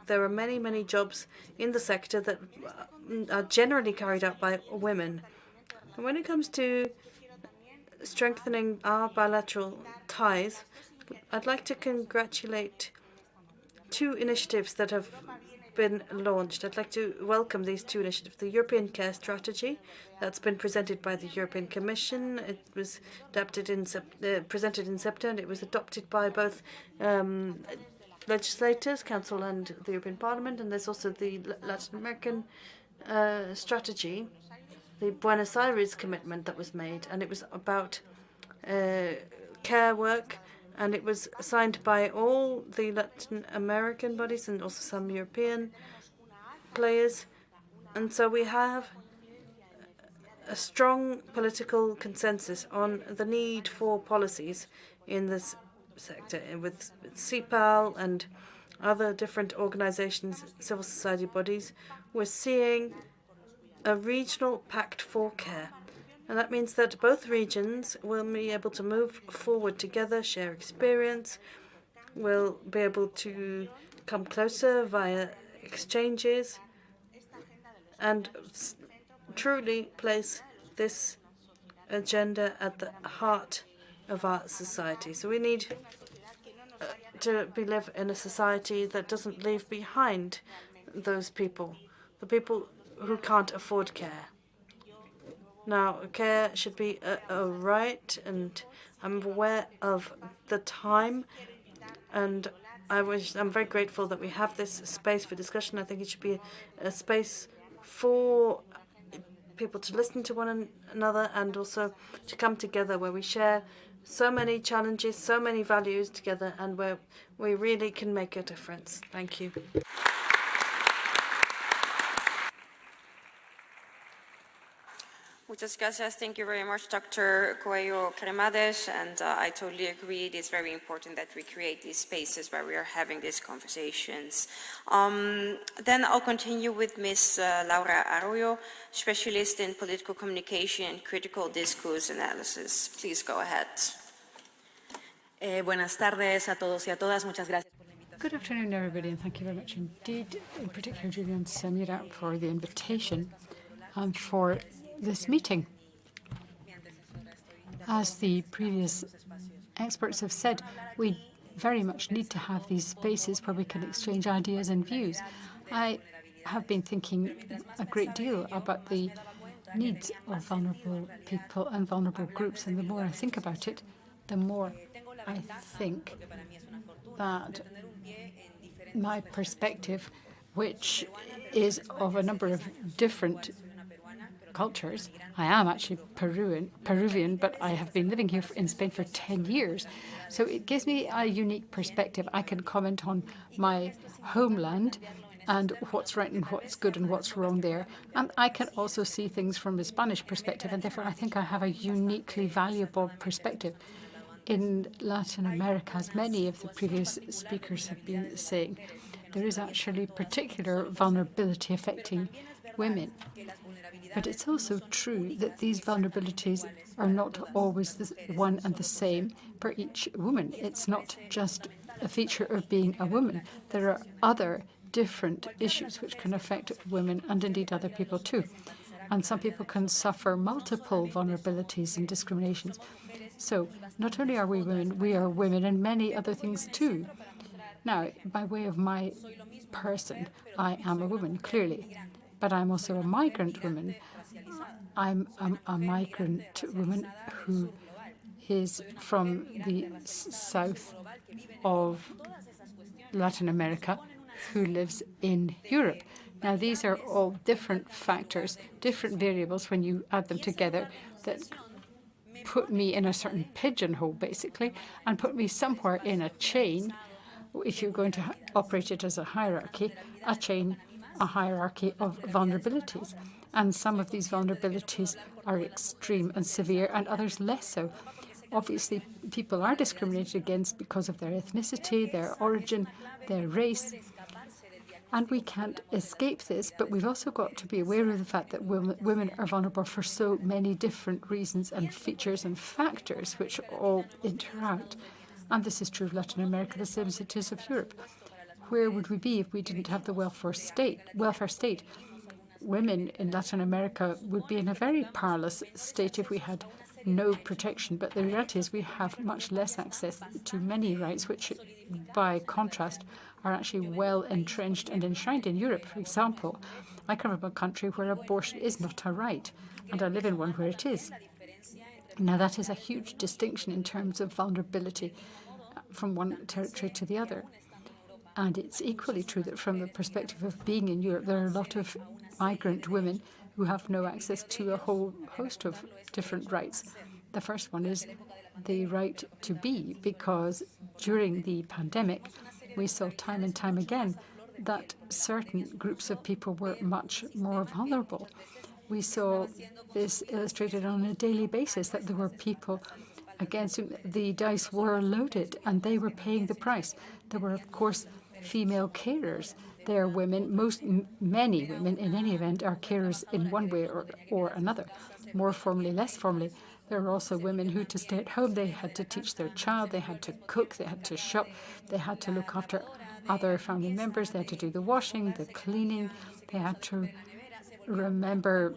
there are many, many jobs in the sector that are generally carried out by women. And when it comes to strengthening our bilateral ties, I'd like to congratulate two initiatives that have been launched. I'd like to welcome these two initiatives. The European Care Strategy that's been presented by the European Commission. It was presented in September. It was adopted by both legislators, Council and the European Parliament. And there's also the Latin American strategy, the Buenos Aires commitment that was made. And it was about care work. And it was signed by all the Latin American bodies and also some European players. And so we have a strong political consensus on the need for policies in this sector. And with CPAL and other different organizations, civil society bodies, we're seeing a regional pact for care. And that means that both regions will be able to move forward together, share experience, will be able to come closer via exchanges, and truly place this agenda at the heart of our society. So we need to live in a society that doesn't leave behind those people, the people who can't afford care. Now, care should be a right, and I'm aware of the time, and I'm very grateful that we have this space for discussion. I think it should be a space for people to listen to one another and also to come together, where we share so many challenges, so many values together, and where we really can make a difference. Thank you. Muchas gracias. Thank you very much, Dr. Coelho Cremades. And I totally agree. It is very important that we create these spaces where we are having these conversations. Then I'll continue with Ms. Laura Arroyo, specialist in political communication and critical discourse analysis. Please go ahead. Buenas tardes a todos y a todas. Muchas gracias. Good afternoon, everybody, and thank you very much indeed, in particular, Julia and Samira, for the invitation and for this meeting. As the previous experts have said, we very much need to have these spaces where we can exchange ideas and views. I have been thinking a great deal about the needs of vulnerable people and vulnerable groups, and the more I think about it, the more I think that my perspective, which is of a number of different cultures. I am actually Peruvian, but I have been living here in Spain for 10 years. So it gives me a unique perspective. I can comment on my homeland and what's right and what's good and what's wrong there. And I can also see things from a Spanish perspective, and therefore I think I have a uniquely valuable perspective. In Latin America, as many of the previous speakers have been saying, there is actually particular vulnerability affecting women. But it's also true that these vulnerabilities are not always the one and the same for each woman. It's not just a feature of being a woman. There are other different issues which can affect women and indeed other people too. And some people can suffer multiple vulnerabilities and discriminations. So not only are we are women in many other things too. Now, by way of my person, I am a woman, clearly. But I'm also a migrant woman. I'm a migrant woman who is from the south of Latin America who lives in Europe. Now, these are all different factors, different variables when you add them together that put me in a certain pigeonhole, basically, and put me somewhere in a chain. If you're going to operate it as a hierarchy, a chain, a hierarchy of vulnerabilities. And some of these vulnerabilities are extreme and severe, and others less so. Obviously, people are discriminated against because of their ethnicity, their origin, their race. And we can't escape this, but we've also got to be aware of the fact that women are vulnerable for so many different reasons and features and factors which all interact. And this is true of Latin America, the same as it is of Europe. Where would we be if we didn't have the welfare state? Women in Latin America would be in a very powerless state if we had no protection. But the reality is we have much less access to many rights, which, by contrast, are actually well entrenched and enshrined in Europe. For example, I come from a country where abortion is not a right, and I live in one where it is. Now, that is a huge distinction in terms of vulnerability from one territory to the other. And it's equally true that from the perspective of being in Europe, there are a lot of migrant women who have no access to a whole host of different rights. The first one is the right to be, because during the pandemic, we saw time and time again that certain groups of people were much more vulnerable. We saw this illustrated on a daily basis, that there were people against whom the dice were loaded and they were paying the price. There were, of course, female carers. They are women, many women in any event are carers in one way or another, more formally, less formally. There are also women who, to stay at home, they had to teach their child, they had to cook, they had to shop, they had to look after other family members, they had to do the washing, the cleaning, they had to remember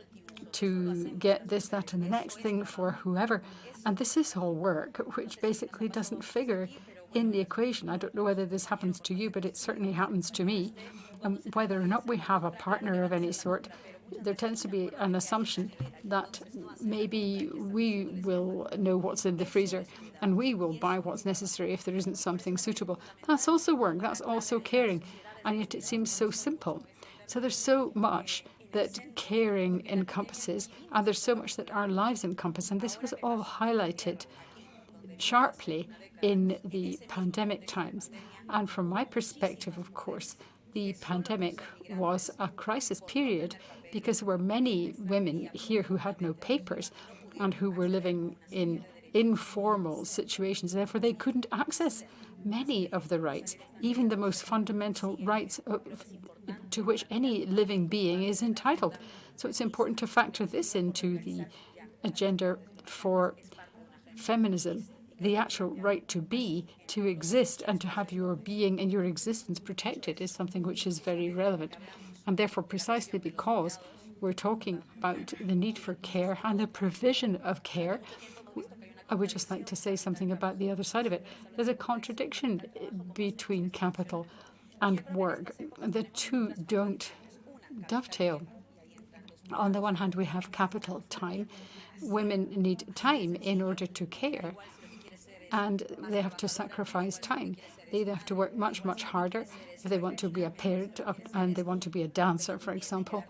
to get this, that, and the next thing for whoever. And this is all work which basically doesn't figure in the equation. I don't know whether this happens to you, but it certainly happens to me. And whether or not we have a partner of any sort, there tends to be an assumption that maybe we will know what's in the freezer and we will buy what's necessary if there isn't something suitable. That's also work, that's also caring, and yet it seems so simple. So there's so much that caring encompasses, and there's so much that our lives encompass, and this was all highlighted sharply in the pandemic times. And from my perspective, of course, the pandemic was a crisis period because there were many women here who had no papers and who were living in informal situations. Therefore, they couldn't access many of the rights, even the most fundamental rights to which any living being is entitled. So it's important to factor this into the agenda for feminism. The actual right to be, to exist, and to have your being and your existence protected is something which is very relevant. And therefore, precisely because we're talking about the need for care and the provision of care, I would just like to say something about the other side of it. There's a contradiction between capital and work. The two don't dovetail. On the one hand, we have capital, time. Women need time in order to care, and they have to sacrifice time. They have to work much, much harder if they want to be a parent and they want to be a dancer, for example.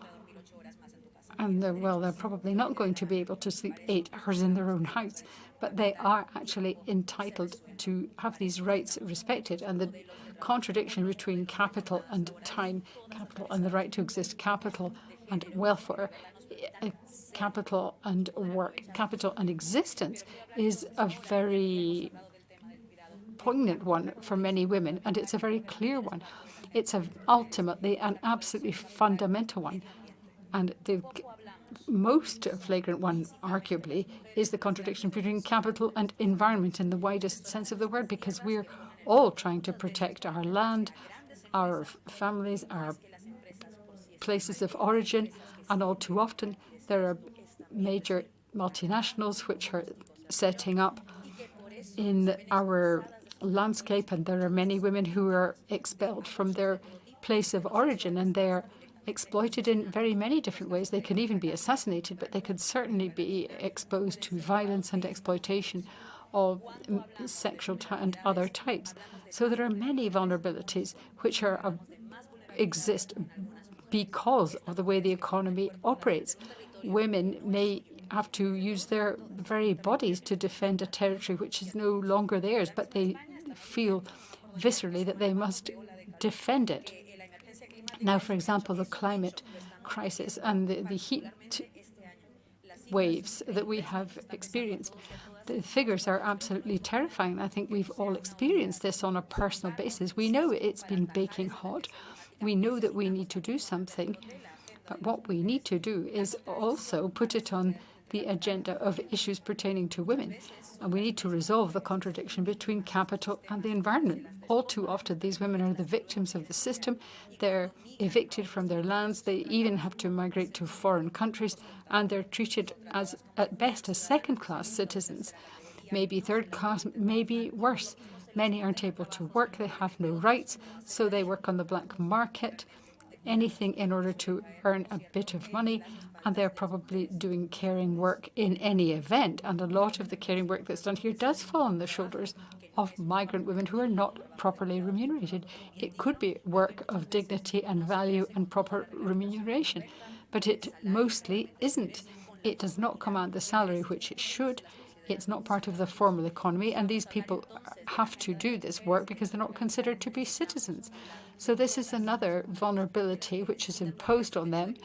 And they're probably not going to be able to sleep 8 hours in their own house, but they are actually entitled to have these rights respected. And the contradiction between capital and time, capital and the right to exist, capital and welfare, capital and work, capital and existence is a very poignant one for many women, and it's a very clear one. It's ultimately an absolutely fundamental one. And the most flagrant one, arguably, is the contradiction between capital and environment in the widest sense of the word, because we're all trying to protect our land, our families, our places of origin, and all too often there are major multinationals which are setting up in our landscape, and there are many women who are expelled from their place of origin, and they're exploited in very many different ways. They can even be assassinated, but they could certainly be exposed to violence and exploitation of sexual and other types. So there are many vulnerabilities which exist because of the way the economy operates. Women may have to use their very bodies to defend a territory which is no longer theirs, but they feel viscerally that they must defend it. Now, for example, the climate crisis and the heat waves that we have experienced. The figures are absolutely terrifying. I think we've all experienced this on a personal basis. We know it's been baking hot. We know that we need to do something. But what we need to do is also put it on the agenda of issues pertaining to women. And we need to resolve the contradiction between capital and the environment. All too often, these women are the victims of the system. They're evicted from their lands. They even have to migrate to foreign countries, and they're treated as, at best, as second-class citizens, maybe third class, maybe worse. Many aren't able to work. They have no rights, so they work on the black market, anything in order to earn a bit of money, and they're probably doing caring work in any event. And a lot of the caring work that's done here does fall on the shoulders of migrant women who are not properly remunerated. It could be work of dignity and value and proper remuneration, but it mostly isn't. It does not command the salary which it should. It's not part of the formal economy, and these people have to do this work because they're not considered to be citizens. So this is another vulnerability which is imposed on them.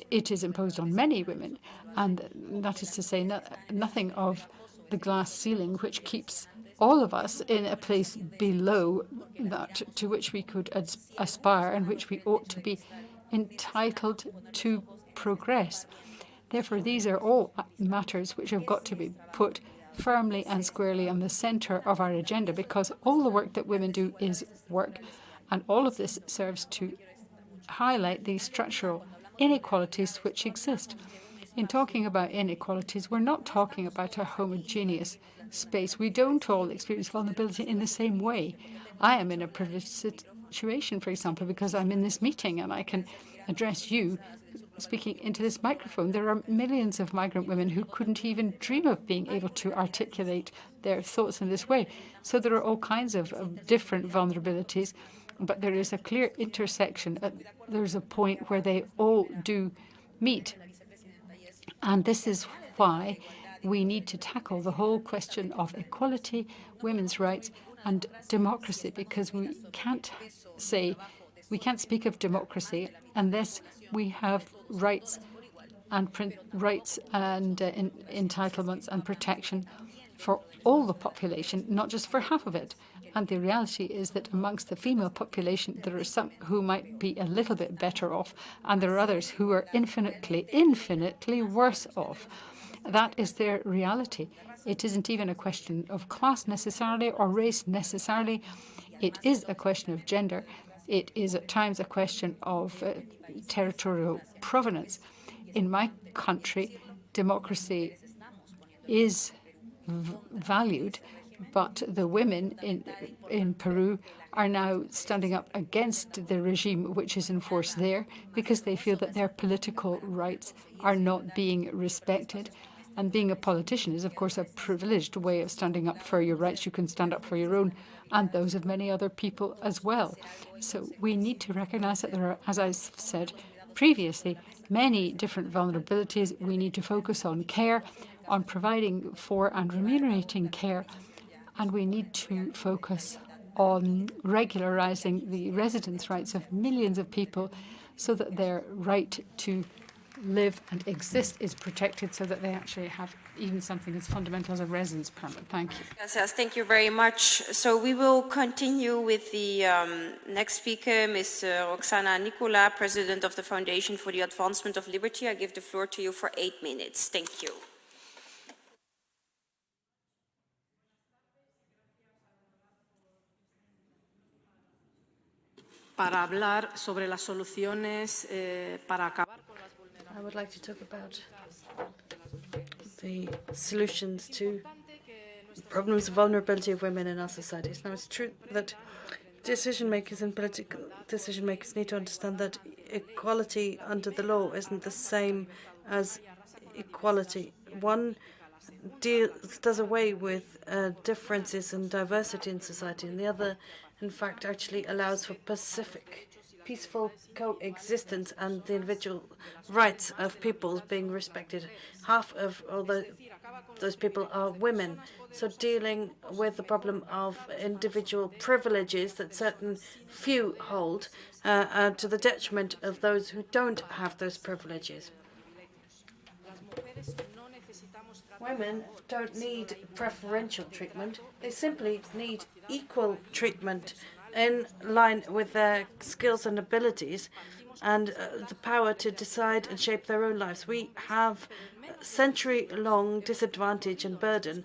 It is imposed on many women, and that is to say nothing of the glass ceiling which keeps all of us in a place below that to which we could aspire and which we ought to be entitled to progress. Therefore, these are all matters which have got to be put firmly and squarely on the centre of our agenda, because all the work that women do is work, and all of this serves to highlight the structural inequalities which exist. In talking about inequalities, we're not talking about a homogeneous space. We don't all experience vulnerability in the same way. I am in a privileged situation, for example, because I'm in this meeting and I can address you speaking into this microphone. There are millions of migrant women who couldn't even dream of being able to articulate their thoughts in this way. So there are all kinds of different vulnerabilities, but there is a clear intersection. There's a point where they all do meet. And this is why we need to tackle the whole question of equality, women's rights, and democracy, because we can't speak of democracy unless we have rights and entitlements and protection for all the population, not just for half of it. And the reality is that amongst the female population, there are some who might be a little bit better off, and there are others who are infinitely, infinitely worse off. That is their reality. It isn't even a question of class necessarily or race necessarily. It is a question of gender. It is at times a question of territorial provenance. In my country, democracy is valued, but the women in Peru are now standing up against the regime which is in force there because they feel that their political rights are not being respected. And being a politician is, of course, a privileged way of standing up for your rights. You can stand up for your own and those of many other people as well. So we need to recognize that there are, as I said previously, many different vulnerabilities. We need to focus on care, on providing for and remunerating care, and we need to focus on regularizing the residence rights of millions of people so that their right to live and exist is protected, so that they actually have even something as fundamental as a residence permit. Thank you. Gracias. Thank you very much. So we will continue with the next speaker, Ms. Roxana Nicola, President of the Foundation for the Advancement of Liberty. I give the floor to you for 8 minutes. Thank you. Para hablar sobre las soluciones para acabar con las I would like to talk about the solutions to problems of vulnerability of women in our societies. Now, it's true that decision makers and political decision makers need to understand that equality under the law isn't the same as equality. One does away with differences and diversity in society, and the other, in fact, actually allows for peaceful coexistence and the individual rights of people being respected. Half of all those people are women. So dealing with the problem of individual privileges that certain few hold to the detriment of those who don't have those privileges. Women don't need preferential treatment. They simply need equal treatment in line with their skills and abilities and the power to decide and shape their own lives. We have century-long disadvantage and burden,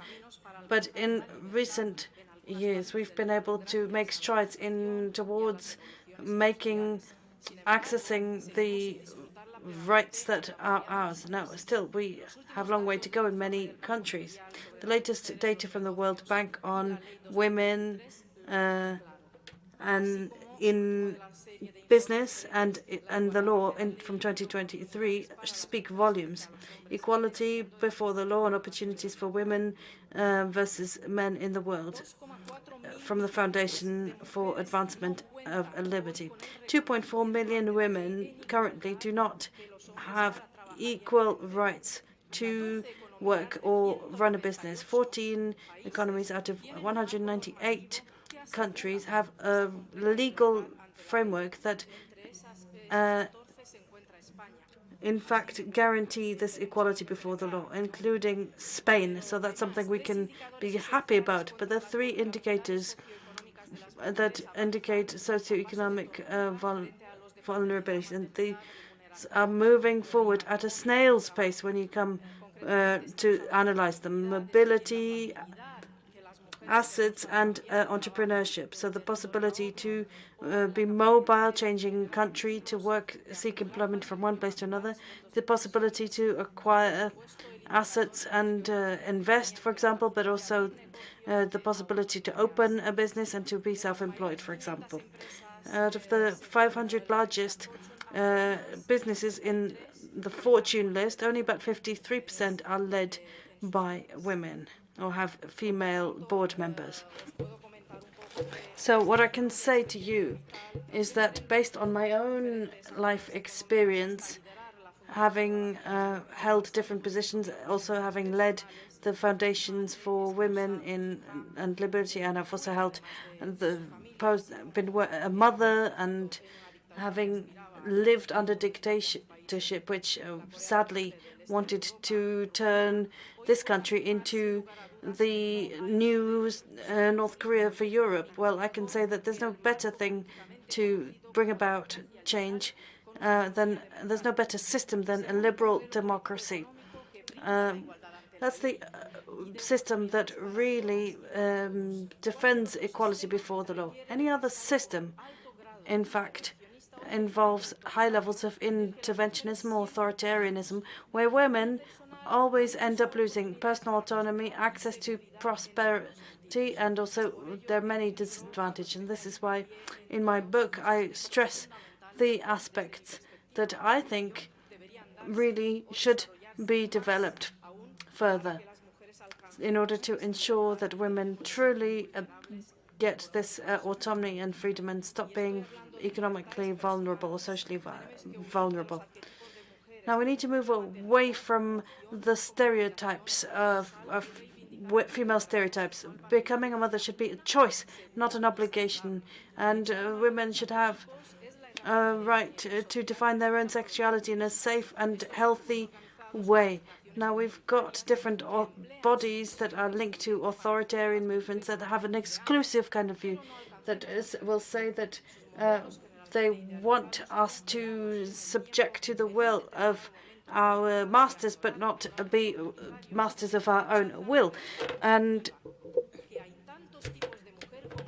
but in recent years we've been able to make strides towards accessing the rights that are ours. Now, still, we have a long way to go in many countries. The latest data from the World Bank on women and in business and the law from 2023 speak volumes. Equality before the law and opportunities for women versus men in the world from the Foundation for Advancement of Liberty. 2.4 million women currently do not have equal rights to work or run a business. 14 economies out of 198 countries have a legal framework that in fact guarantee this equality before the law, including Spain. So that's something we can be happy about. But there are three indicators that indicate socioeconomic vulnerability, and they are moving forward at a snail's pace when you come to analyze them. Mobility, assets, and entrepreneurship. So the possibility to be mobile, changing country, to work, seek employment from one place to another, the possibility to acquire assets and invest, for example, but also the possibility to open a business and to be self-employed, for example. Out of the 500 largest businesses in the Fortune list, only about 53% are led by women or have female board members. So what I can say to you is that based on my own life experience, having held different positions, also having led the foundations for women and liberty, and I've also held been a mother, and having lived under dictatorship, which sadly wanted to turn this country into the new North Korea for Europe. Well, I can say that there's no better thing to bring about change there's no better system than a liberal democracy. That's the system that really defends equality before the law. Any other system, in fact, involves high levels of interventionism or authoritarianism, where women always end up losing personal autonomy, access to prosperity, and also there are many disadvantages. And this is why in my book I stress the aspects that I think really should be developed further in order to ensure that women truly get this autonomy and freedom and stop being economically vulnerable or socially vulnerable. Now we need to move away from the stereotypes of female stereotypes. Becoming a mother should be a choice, not an obligation, and women should have a right to define their own sexuality in a safe and healthy way. Now we've got different bodies that are linked to authoritarian movements that have an exclusive kind of view that will say that they want us to subject to the will of our masters, but not be masters of our own will. And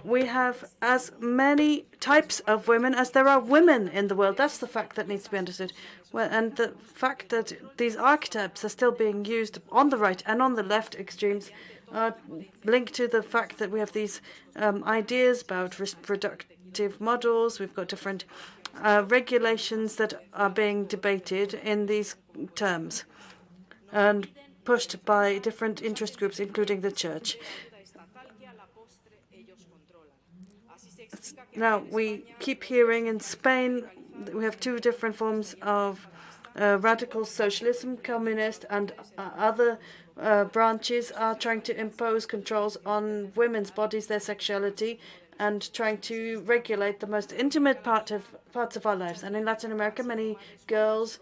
we have as many types of women as there are women in the world. That's the fact that needs to be understood. Well, and the fact that these archetypes are still being used on the right and on the left extremes are linked to the fact that we have these ideas about reproductive models. We've got different regulations that are being debated in these terms. And pushed by different interest groups, including the church. Now, we keep hearing in Spain, we have two different forms of radical socialism. Communist and other branches are trying to impose controls on women's bodies, their sexuality, and trying to regulate the most intimate parts of our lives. And in Latin America, many girls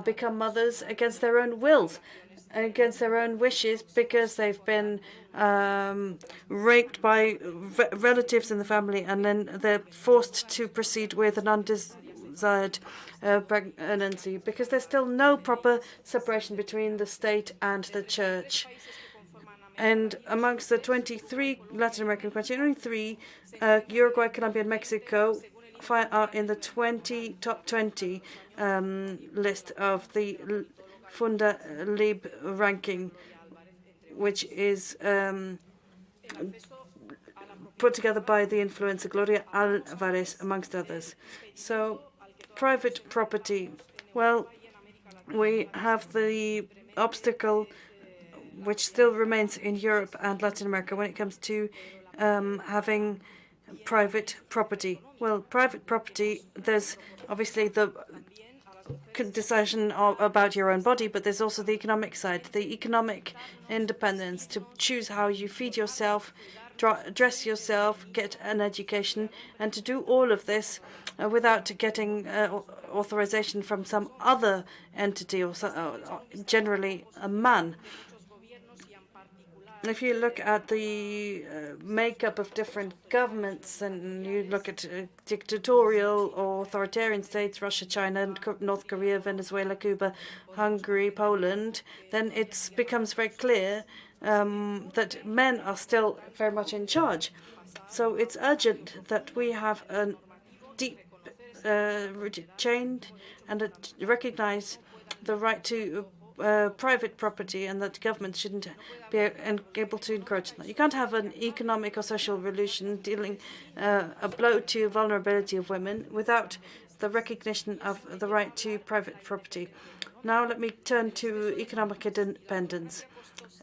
become mothers against their own wills, against their own wishes, because they've been raped by relatives in the family, and then they're forced to proceed with an undesired pregnancy, because there's still no proper separation between the state and the church. And amongst the 23 Latin American countries, only 3, Uruguay, Colombia, and Mexico, are in the top 20 list of the Funda Lib ranking, which is put together by the influencer Gloria Alvarez, amongst others. So, private property. Well, we have the obstacle which still remains in Europe and Latin America when it comes to having private property. Well, private property, there's obviously the decision about your own body, but there's also the economic side, the economic independence to choose how you feed yourself, dress yourself, get an education, and to do all of this without getting authorization from some other entity, or generally a man. If you look at the makeup of different governments, and you look at dictatorial or authoritarian states, Russia, China, North Korea, Venezuela, Cuba, Hungary, Poland, then it becomes very clear that men are still very much in charge. So it's urgent that we have a deep rooted change and recognize the right to private property, and that government shouldn't be able to encourage that. You can't have an economic or social revolution dealing a blow to vulnerability of women without the recognition of the right to private property. Now let me turn to economic independence.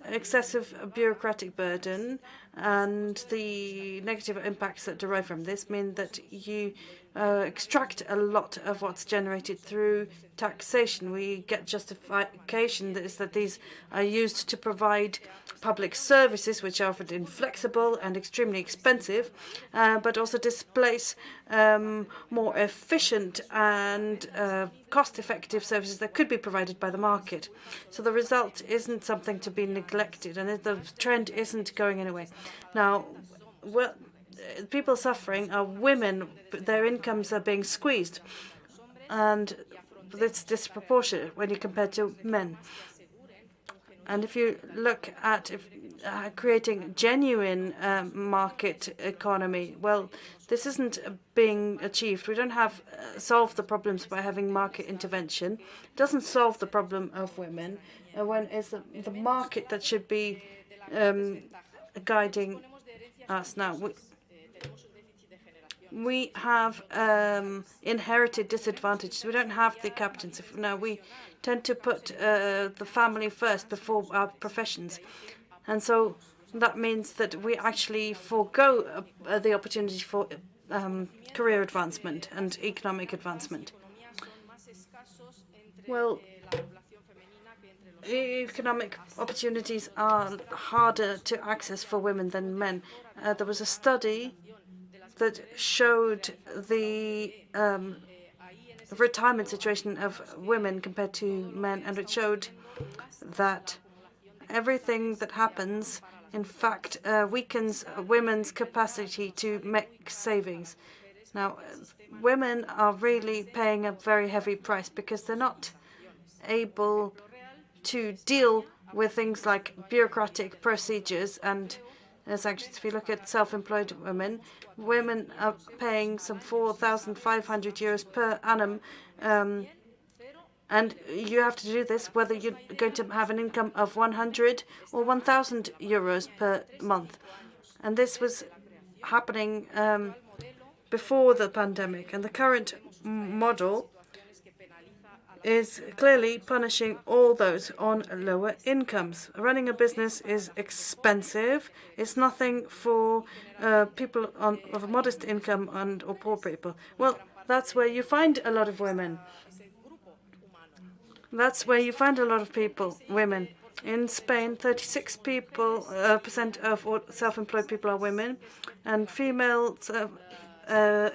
Excessive bureaucratic burden and the negative impacts that derive from this mean that you extract a lot of what's generated through taxation. We get justification that is that these are used to provide public services, which are often inflexible and extremely expensive, but also displace more efficient and cost-effective services that could be provided by the market. So the result isn't something to be neglected, and the trend isn't going anywhere. Now, well, people suffering are women. Their incomes are being squeezed, and it's disproportionate when you compare to men. And if you look at creating genuine market economy, well, this isn't being achieved. We don't have solved the problems by having market intervention. It doesn't solve the problem of women. When it's the market that should be guiding us. Now, we have inherited disadvantages. We don't have the competence. Now, we tend to put the family first before our professions. And so that means that we actually forego the opportunity for career advancement and economic advancement. Well, economic opportunities are harder to access for women than men. There was a study that showed the retirement situation of women compared to men, and it showed that everything that happens, in fact, weakens women's capacity to make savings. Now, women are really paying a very heavy price because they're not able to deal with things like bureaucratic procedures and sanctions. If you look at self-employed women, women are paying some 4,500 euros per annum, and you have to do this whether you're going to have an income of 100 or 1,000 euros per month. And this was happening before the pandemic. And the current model is clearly punishing all those on lower incomes. Running a business is expensive. It's nothing for people of a modest income or poor people. Well, that's where you find a lot of women. That's where you find a lot of women. In Spain, 36% of all self-employed people are women, and female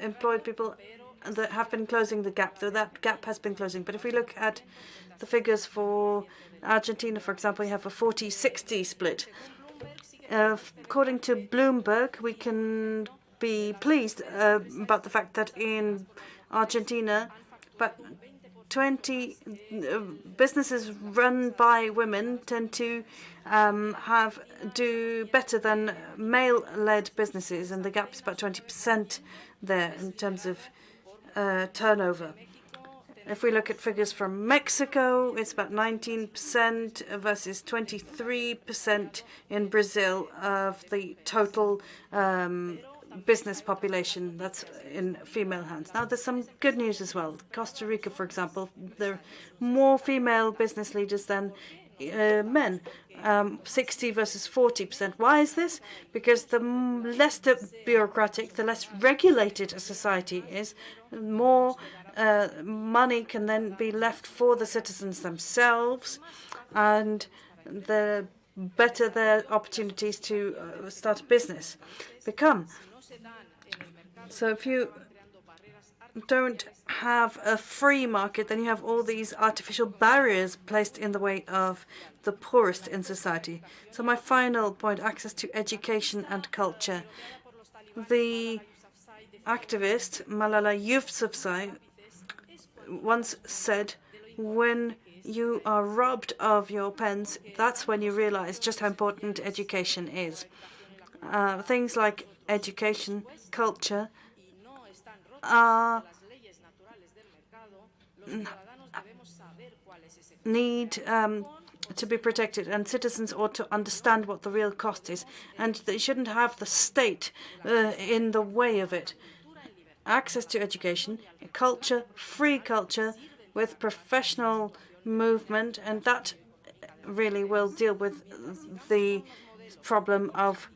employed people that have been closing the gap, though that gap has been closing. But if we look at the figures for Argentina, for example, you have a 40-60 split. According to Bloomberg, we can be pleased about the fact that in Argentina, but 20 businesses run by women tend to do better than male-led businesses, and the gap is about 20% there in terms of turnover. If we look at figures from Mexico, it's about 19% versus 23% in Brazil of the total business population that's in female hands. Now, there's some good news as well. Costa Rica, for example, there are more female business leaders than men, 60 versus 40%. Why is this? Because the less bureaucratic, the less regulated a society is, more money can then be left for the citizens themselves, and the better their opportunities to start a business become. So if you don't have a free market, then you have all these artificial barriers placed in the way of the poorest in society. So my final point, access to education and culture. The activist Malala Yousafzai once said, when you are robbed of your pens, that's when you realize just how important education is. Things like education, culture, need to be protected, and citizens ought to understand what the real cost is, and they shouldn't have the state in the way of it. Access to education, culture, free culture, with professional movement, and that really will deal with the problem of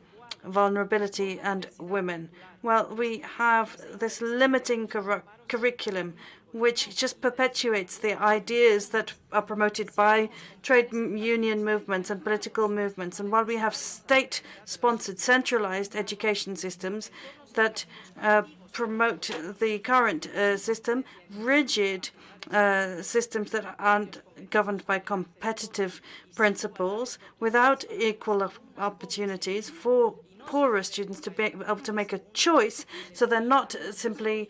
vulnerability and women. Well, we have this limiting curriculum which just perpetuates the ideas that are promoted by trade union movements and political movements. And while we have state-sponsored, centralized education systems that promote the current system, rigid systems that aren't governed by competitive principles, without equal opportunities for poorer students to be able to make a choice, so they're not simply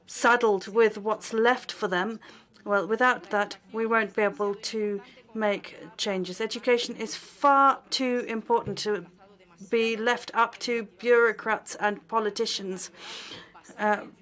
saddled with what's left for them. Well, without that, we won't be able to make changes. Education is far too important to be left up to bureaucrats and politicians.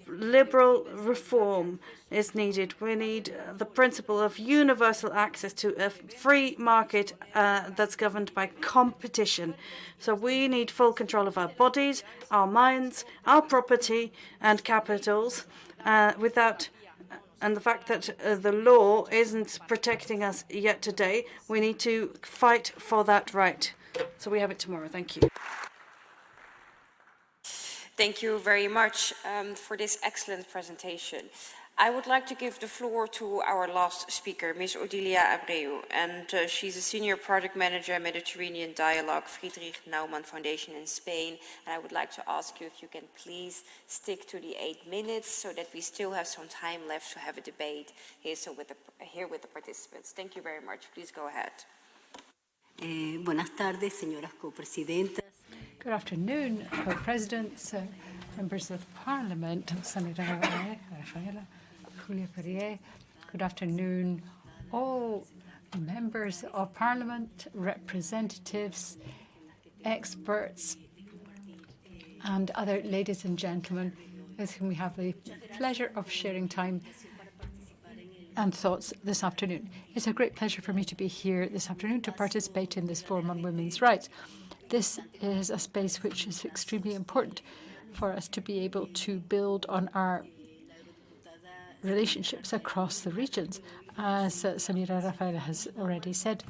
Liberal reform is needed. We need the principle of universal access to a free market that's governed by competition. So we need full control of our bodies, our minds, our property and capitals, and the fact that the law isn't protecting us yet today, we need to fight for that right. So we have it tomorrow. Thank you. Thank you very much for this excellent presentation. I would like to give the floor to our last speaker, Ms. Odilia Abreu, and she's a Senior Project Manager at Mediterranean Dialogue Friedrich Naumann Foundation in Spain. And I would like to ask you if you can please stick to the 8 minutes so that we still have some time left to have a debate here with the participants. Thank you very much. Please go ahead. Buenas tardes, señoras copresidentas. Good afternoon, co-presidents, members of Parliament, Senator Rafaela, Julia Perrier. Good afternoon, all members of Parliament, representatives, experts, and other ladies and gentlemen with whom we have the pleasure of sharing time and thoughts this afternoon. It's a great pleasure for me to be here this afternoon to participate in this forum on women's rights. This is a space which is extremely important for us to be able to build on our relationships across the regions. As Samira Rafaela has already said,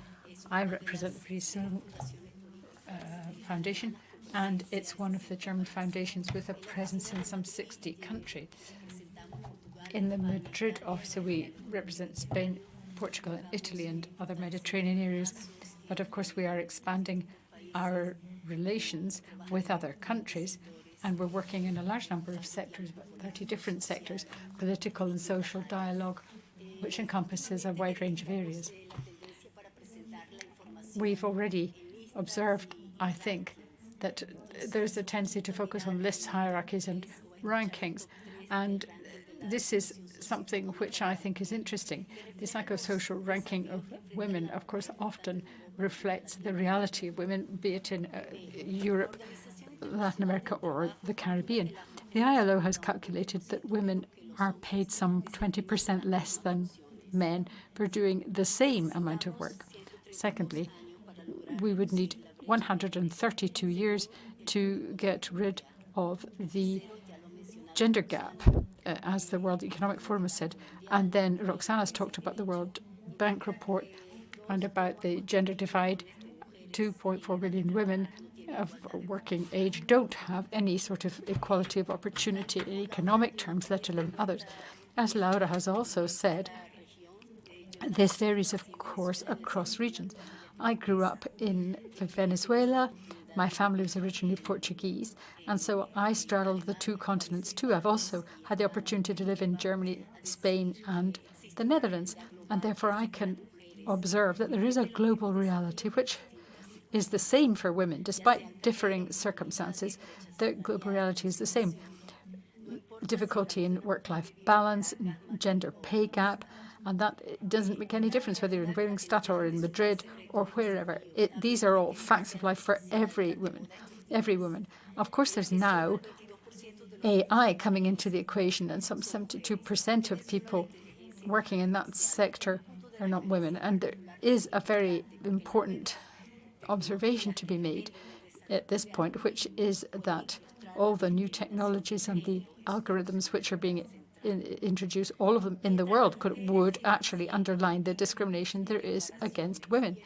I represent the Free Foundation, and it's one of the German foundations with a presence in some 60 countries. In the Madrid office, we represent Spain, Portugal, and Italy, and other Mediterranean areas. But of course, we are expanding our relations with other countries, and we're working in a large number of sectors, about 30 different sectors, political and social dialogue, which encompasses a wide range of areas. We've already observed, I think, that there's a tendency to focus on lists, hierarchies, and rankings. And this is something which I think is interesting. The psychosocial ranking of women, of course, often reflects the reality of women, be it in Europe, Latin America, or the Caribbean. The ILO has calculated that women are paid some 20% less than men for doing the same amount of work. Secondly, we would need 132 years to get rid of the gender gap, as the World Economic Forum has said. And then Roxana's talked about the World Bank report and about the gender divide. 2.4 million women of working age don't have any sort of equality of opportunity in economic terms, let alone others. As Laura has also said, this varies, of course, across regions. I grew up in Venezuela. My family was originally Portuguese, and so I straddled the two continents too. I've also had the opportunity to live in Germany, Spain, and the Netherlands, and therefore I can observe that there is a global reality which is the same for women. Despite differing circumstances, the global reality is the same. Difficulty in work-life balance, gender pay gap, and that doesn't make any difference whether you're in Wilhelmshaven or in Madrid or wherever. These are all facts of life for every woman. Of course, there's now AI coming into the equation, and some 72% of people working in that sector are not women. And there is a very important observation to be made at this point, which is that all the new technologies and the algorithms which are being introduced, all of them in the world, would actually underline the discrimination there is against women.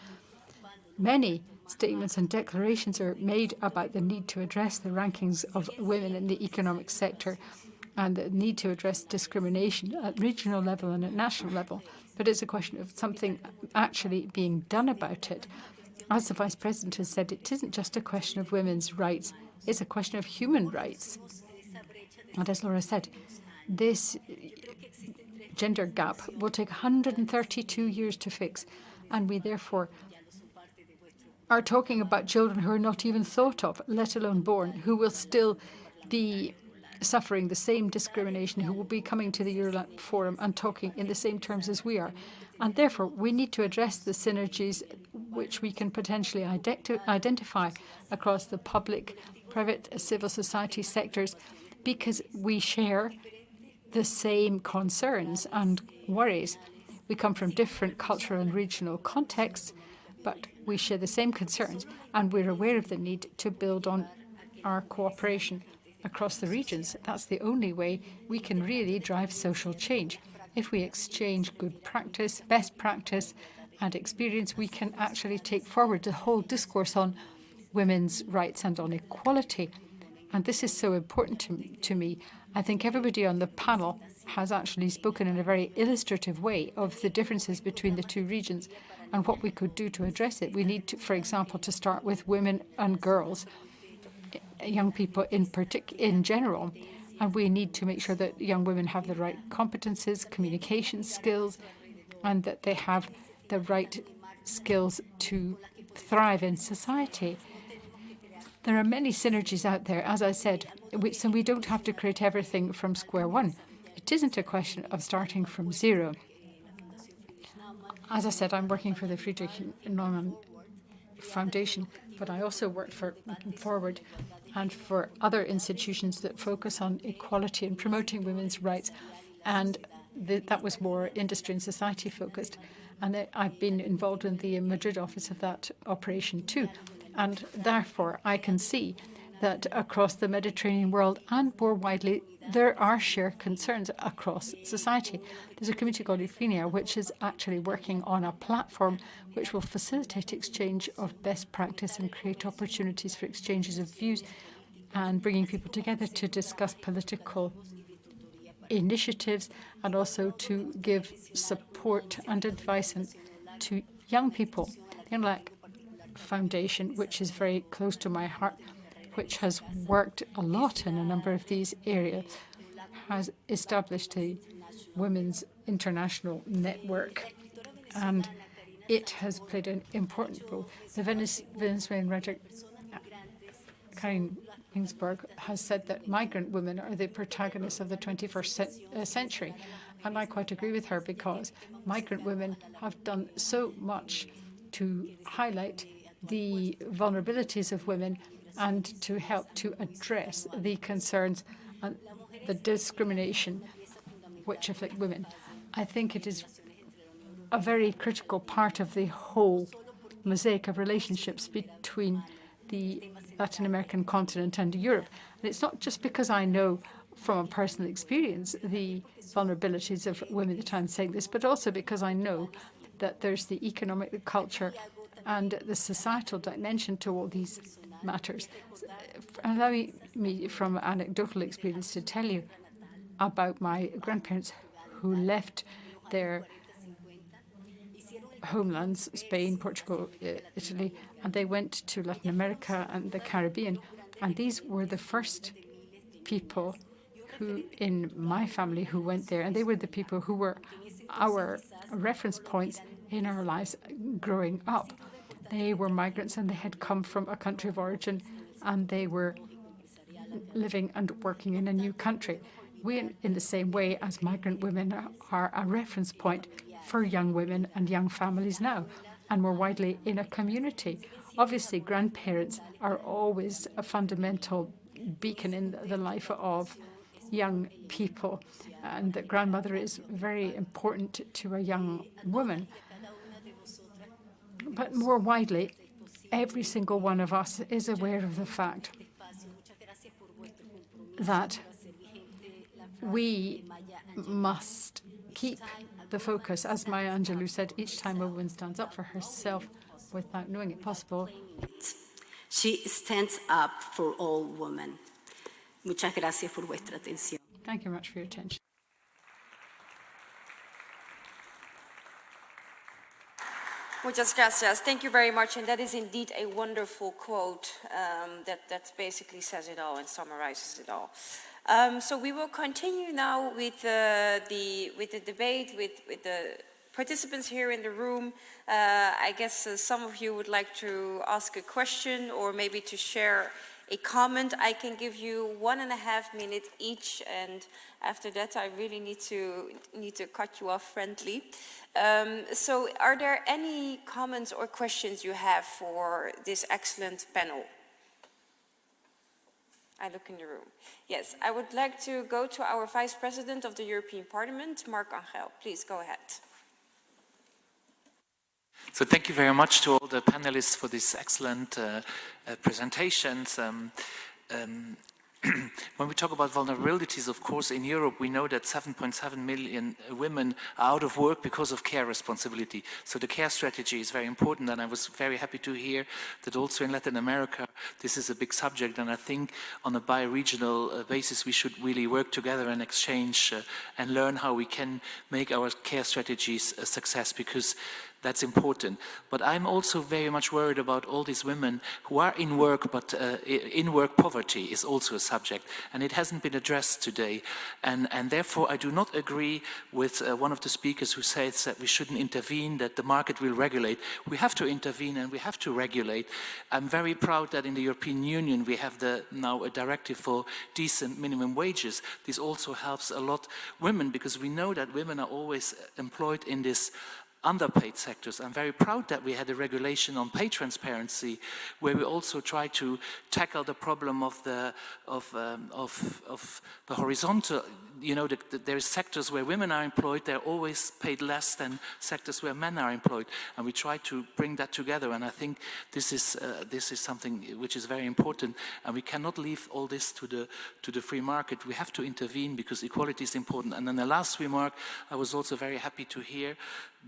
Many statements and declarations are made about the need to address the rankings of women in the economic sector and the need to address discrimination at regional level and at national level. But it's a question of something actually being done about it. As the Vice President has said, it isn't just a question of women's rights, it's a question of human rights. And as Laura said, this gender gap will take 132 years to fix, and we therefore are talking about children who are not even thought of, let alone born, who will still be suffering the same discrimination, who will be coming to the EuroLat Forum and talking in the same terms as we are. And therefore, we need to address the synergies which we can potentially identify across the public, private, civil society sectors, because we share the same concerns and worries. We come from different cultural and regional contexts, but we share the same concerns, and we're aware of the need to build on our cooperation across the regions. That's the only way we can really drive social change. If we exchange good practice, best practice, and experience, we can actually take forward the whole discourse on women's rights and on equality. And this is so important to me. I think everybody on the panel has actually spoken in a very illustrative way of the differences between the two regions and what we could do to address it. We need to, for example, to start with women and girls, young people in general, and we need to make sure that young women have the right competences, communication skills, and that they have the right skills to thrive in society. There are many synergies out there, as I said, so we don't have to create everything from square one. It isn't a question of starting from zero. As I said, I'm working for the Friedrich Naumann Foundation, but I also worked for Looking Forward and for other institutions that focus on equality and promoting women's rights. And that was more industry and society focused. And I've been involved in the Madrid office of that operation too. And therefore, I can see that across the Mediterranean world and more widely, there are shared concerns across society. There's a community called Euphonia, which is actually working on a platform which will facilitate exchange of best practice and create opportunities for exchanges of views and bringing people together to discuss political initiatives and also to give support and advice to young people. The EuroLat Foundation, which is very close to my heart, which has worked a lot in a number of these areas, has established a Women's International Network, and it has played an important role. The Venezuelan rhetoric, Karen Ginsburg, has said that migrant women are the protagonists of the 21st century. And I quite agree with her, because migrant women have done so much to highlight the vulnerabilities of women and to help to address the concerns and the discrimination which afflict women. I think it is a very critical part of the whole mosaic of relationships between the Latin American continent and Europe. And it's not just because I know from a personal experience the vulnerabilities of women that I'm saying this, but also because I know that there's the economic, the culture, and the societal dimension to all these matters. Allow me, from anecdotal experience, to tell you about my grandparents who left their homelands, Spain, Portugal, Italy, and they went to Latin America and the Caribbean. And these were the first people who, in my family, who went there. And they were the people who were our reference points in our lives growing up. They were migrants and they had come from a country of origin and they were living and working in a new country. We, in the same way as migrant women, are a reference point for young women and young families now, and more widely in a community. Obviously, grandparents are always a fundamental beacon in the life of young people, and the grandmother is very important to a young woman. But more widely, every single one of us is aware of the fact that we must keep the focus. As Maya Angelou said, each time a woman stands up for herself without knowing it possible, she stands up for all women. Muchas gracias por vuestra atención. Thank you very much for your attention. Muchas gracias. Thank you very much. And that is indeed a wonderful quote that basically says it all and summarizes it all. So we will continue now with the debate with the participants here in the room. I guess some of you would like to ask a question or maybe to share a comment. I can give you 1.5 minutes each, and after that I really need to cut you off friendly. So are there any comments or questions you have for this excellent panel? I look in the room. Yes, I would like to go to our Vice President of the European Parliament, Marc Angel. Please go ahead. So thank you very much to all the panelists for these excellent presentations. When we talk about vulnerabilities, of course, in Europe, we know that 7.7 million women are out of work because of care responsibility. So the care strategy is very important, and I was very happy to hear that also in Latin America, this is a big subject, and I think on a bi-regional basis, we should really work together and exchange and learn how we can make our care strategies a success, because that's important. But I'm also very much worried about all these women who are in work, but in-work poverty is also a subject, and it hasn't been addressed today. And therefore, I do not agree with one of the speakers who says that we shouldn't intervene, that the market will regulate. We have to intervene and we have to regulate. I'm very proud that in the European Union we have now a directive for decent minimum wages. This also helps a lot women, because we know that women are always employed in this underpaid sectors. I'm very proud that we had a regulation on pay transparency, where we also try to tackle the problem of the horizontal. You know, there are sectors where women are employed; they're always paid less than sectors where men are employed, and we try to bring that together. And I think this is something which is very important. And we cannot leave all this to the free market. We have to intervene because equality is important. And then the last remark, I was also very happy to hear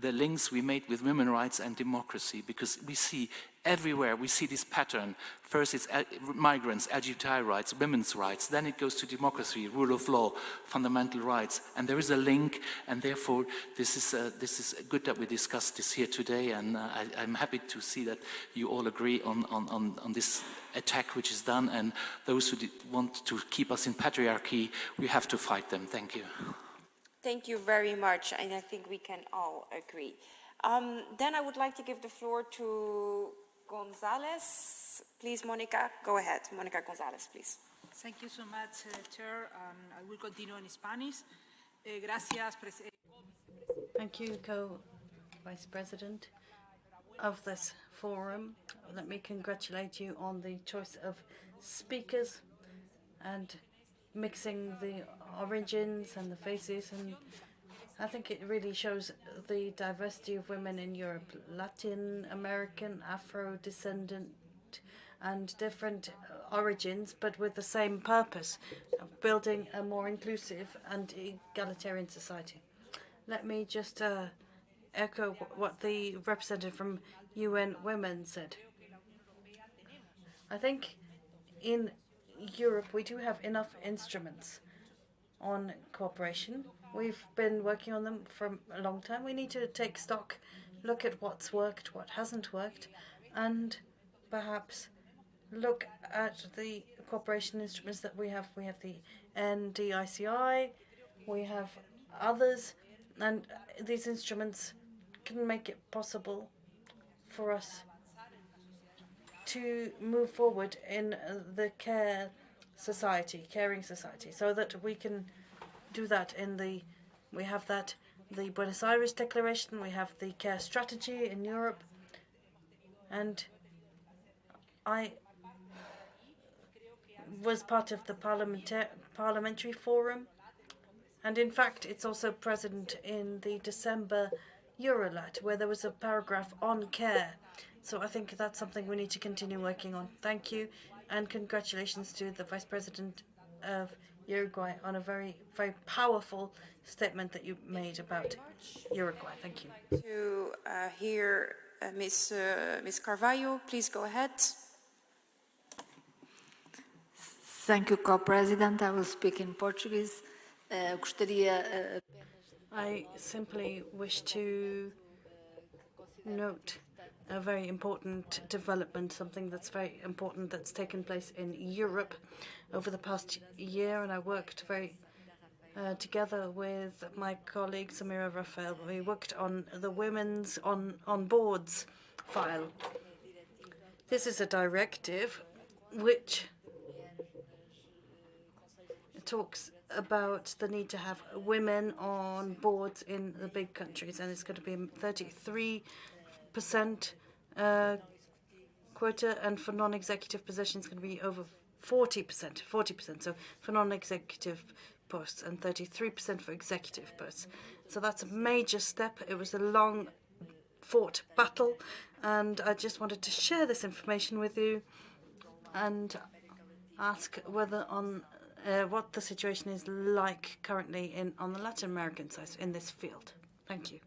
the links we made with women's rights and democracy, because we see everywhere, we see this pattern. First it's migrants, LGBTI rights, women's rights, then it goes to democracy, rule of law, fundamental rights, and there is a link, and therefore this is good that we discussed this here today, and I'm happy to see that you all agree on this attack which is done, and those who want to keep us in patriarchy, we have to fight them. Thank you. Thank you very much, and I think we can all agree. Then I would like to give the floor to Gonzalez. Please, Monica, go ahead. Monica Gonzalez, please. Thank you so much, Chair, and I will continue in Spanish. Gracias, Thank you, Co-Vice President of this forum. Let me congratulate you on the choice of speakers and mixing the origins and the faces, and I think it really shows the diversity of women in Europe, Latin American, Afro-descendant, and different origins, but with the same purpose of building a more inclusive and egalitarian society. Let me just echo what the representative from UN Women said. I think in Europe we do have enough instruments on cooperation. We've been working on them for a long time. We need to take stock, look at what's worked, what hasn't worked, and perhaps look at the cooperation instruments that we have. We have the NDICI, we have others, and these instruments can make it possible for us to move forward in the caring society, so that we can do that we have the Buenos Aires Declaration, we have the care strategy in Europe, and I was part of the parliamentary forum, and in fact it's also present in the December EuroLat, where there was a paragraph on care. So I think that's something we need to continue working on. Thank you, and congratulations to the Vice President of Uruguay on a very, very powerful statement that you made about Uruguay. Thank you. To hear Ms. Carvalho, please go ahead. Thank you, Co-President. I will speak in Portuguese. I simply wish to note a very important development, something that's very important that's taken place in Europe over the past year, and I worked very together with my colleague Samira Rafael. We worked on the women's on boards file. This is a directive which talks about the need to have women on boards in the big countries, and it's going to be 33% quota, and for non-executive positions it's going to be over 40%, so for non-executive posts, and 33% for executive posts. So that's a major step. It was a long fought battle, and I just wanted to share this information with you and ask whether on what the situation is like currently on the Latin American side in this field. Thank you.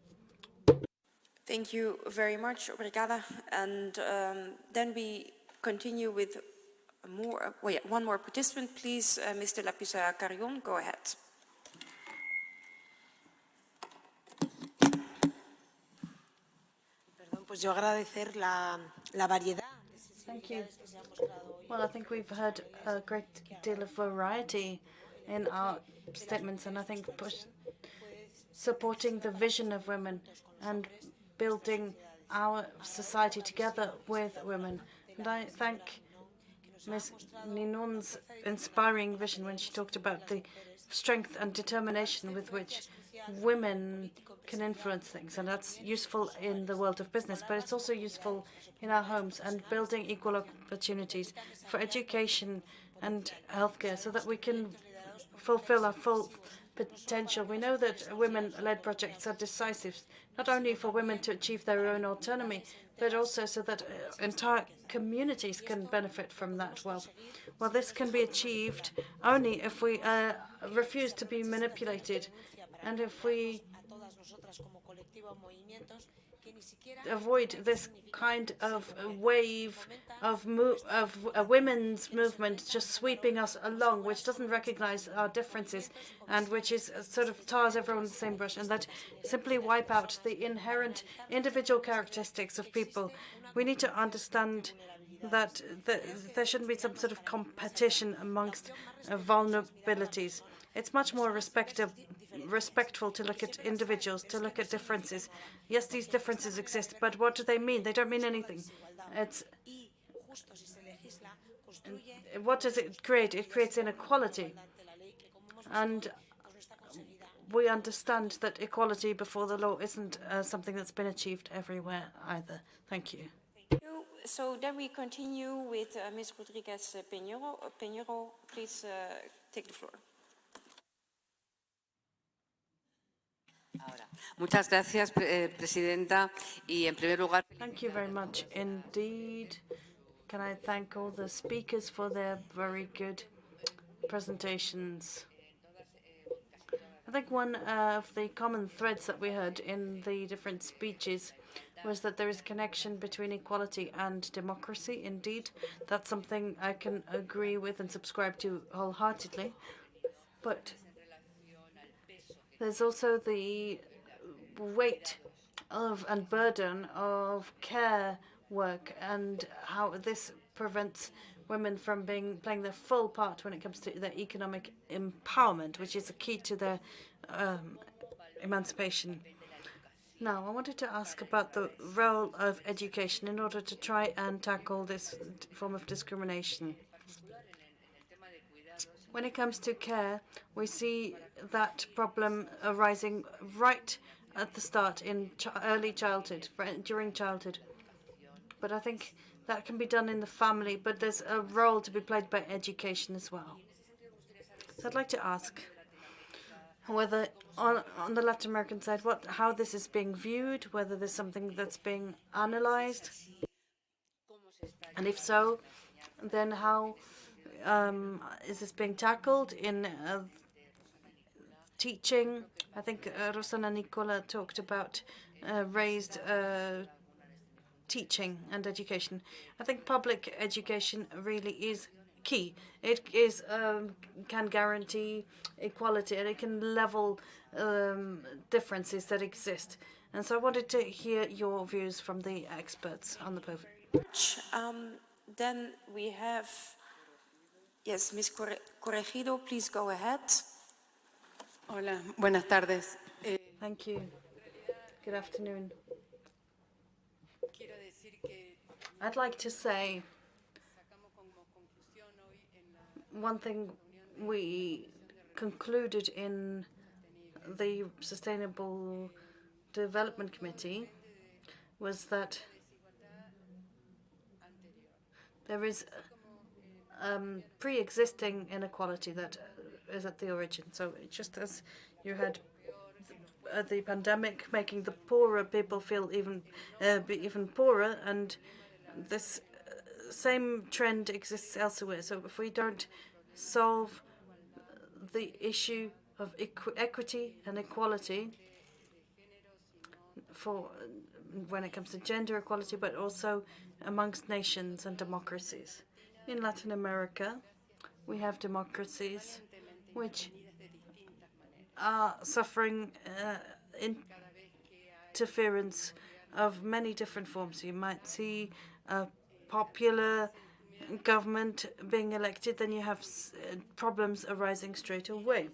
Thank you very much, obrigada. And then we continue with one more participant, please. Mr. Lapisa Carrion, go ahead. Thank you. Well, I think we've had a great deal of variety in our statements, and I think supporting the vision of women and building our society together with women. And I thank Ms. Ninon's inspiring vision when she talked about the strength and determination with which women can influence things. And that's useful in the world of business, but it's also useful in our homes and building equal opportunities for education and healthcare so that we can fulfill our full potential. We know that women-led projects are decisive, not only for women to achieve their own autonomy, but also so that entire communities can benefit from that wealth. Well, this can be achieved only if we refuse to be manipulated and if we avoid this kind of wave of a women's movement just sweeping us along, which doesn't recognize our differences and which is sort of tars everyone with the same brush, and that simply wipe out the inherent individual characteristics of people. We need to understand that there shouldn't be some sort of competition amongst vulnerabilities. It's much more respectful to look at individuals, to look at differences. Yes, these differences exist, but what do they mean? They don't mean anything. What does it create? It creates inequality. And we understand that equality before the law isn't something that's been achieved everywhere either. Thank you. So then we continue with Ms. Rodriguez Peñero. Peñero, please take the floor. Muchas gracias, Presidenta. Y en primer lugar, thank you very much indeed. Can I thank all the speakers for their very good presentations? I think one of the common threads that we heard in the different speeches was that there is a connection between equality and democracy. Indeed, that's something I can agree with and subscribe to wholeheartedly. But there's also the weight of and burden of care work and how this prevents women from playing their full part when it comes to their economic empowerment, which is a key to their emancipation. Now, I wanted to ask about the role of education in order to try and tackle this form of discrimination. When it comes to care, we see that problem arising right at the start in early childhood, during childhood. But I think that can be done in the family, but there's a role to be played by education as well. So I'd like to ask whether on the Latin American side, how this is being viewed, whether there's something that's being analyzed, and if so, then how is this being tackled in teaching? I think Rosana Nicola talked about raised teaching and education. I think public education really is key. It is can guarantee equality and it can level differences that exist. And so I wanted to hear your views from the experts on the podium. Then we have, yes, Ms. Corregido, please go ahead. Hola, buenas tardes. Thank you. Good afternoon. I'd like to say one thing we concluded in the Sustainable Development Committee was that there is pre-existing inequality that is at the origin. So just as you had the pandemic making the poorer people feel even poorer, and this same trend exists elsewhere. So if we don't solve the issue of equity and equality for when it comes to gender equality, but also amongst nations and democracies. In Latin America, we have democracies which are suffering interference of many different forms. You might see a popular government being elected, then you have problems arising straight away.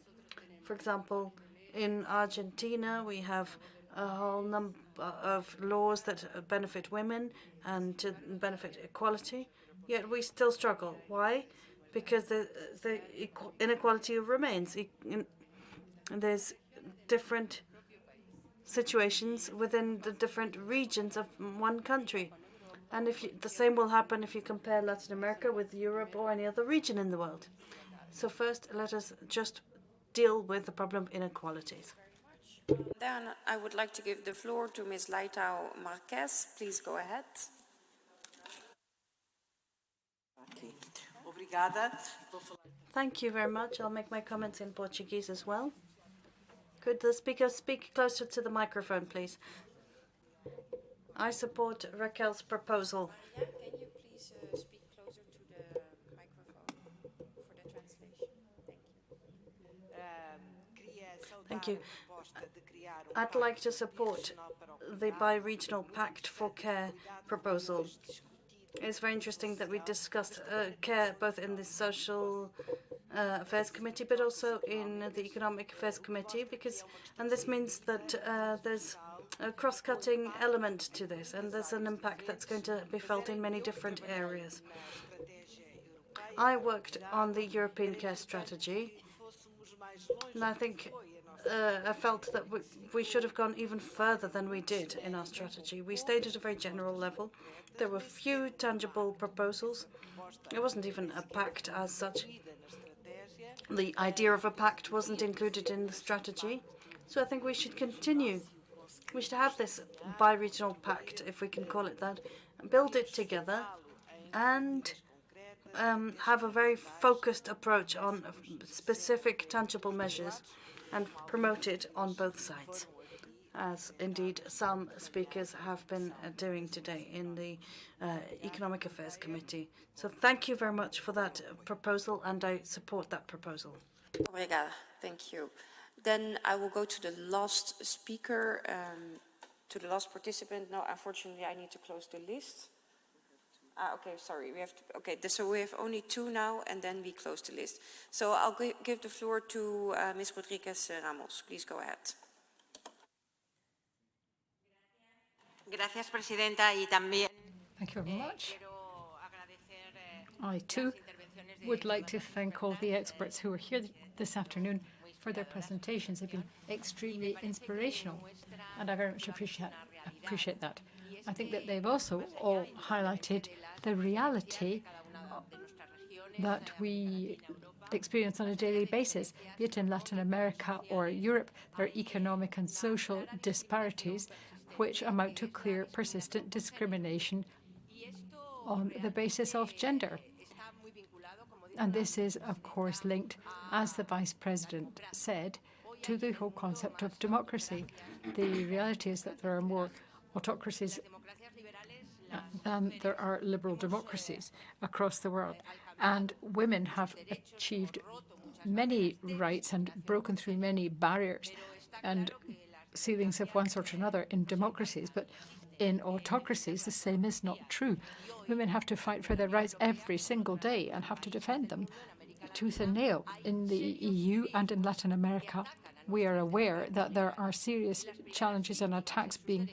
For example, in Argentina, we have a whole number of laws that benefit women and to benefit equality. yet we still struggle. Why? Because the inequality remains. And there's different situations within the different regions of one country. And the same will happen if you compare Latin America with Europe or any other region in the world. So first, let us just deal with the problem of inequalities. Then I would like to give the floor to Ms. Leitao Marques. Please go ahead. Thank you very much. I'll make my comments in Portuguese as well. Could the speaker speak closer to the microphone, please? I support Raquel's proposal. Can you please speak closer to the microphone for the translation? Thank you. I'd like to support the bi-regional Pact for Care proposal. It's very interesting that we discussed care both in the Social Affairs Committee but also in the Economic Affairs Committee, and this means that there's a cross-cutting element to this, and there's an impact that's going to be felt in many different areas. I worked on the European Care Strategy, and I think I felt that we should have gone even further than we did in our strategy. We stayed at a very general level. There were few tangible proposals. It wasn't even a pact as such. The idea of a pact wasn't included in the strategy. So I think we should continue. We should have this bi-regional pact, if we can call it that, build it together and have a very focused approach on specific tangible measures and promote it on both sides, as indeed some speakers have been doing today in the Economic Affairs Committee. So thank you very much for that proposal, and I support that proposal. Obrigada. Thank you. Then I will go to the last speaker, to the last participant. No, unfortunately, I need to close the list. Okay, sorry. So we have only two now, and then we close the list. So I'll give the floor to Ms. Rodriguez Ramos. Please go ahead. Gracias, Presidenta, y también. Thank you very much. I, too, would like to thank all the experts who are here this afternoon for their presentations. They've been extremely inspirational, and I very much appreciate that. I think that they've also all highlighted the reality that we experience on a daily basis, be it in Latin America or Europe. There are economic and social disparities which amount to clear, persistent discrimination on the basis of gender. And this is, of course, linked, as the Vice President said, to the whole concept of democracy. The reality is that there are more autocracies than there are liberal democracies across the world. And women have achieved many rights and broken through many barriers and ceilings of one sort or another in democracies. But in autocracies, the same is not true. Women have to fight for their rights every single day and have to defend them tooth and nail. In the EU and in Latin America, we are aware that there are serious challenges and attacks being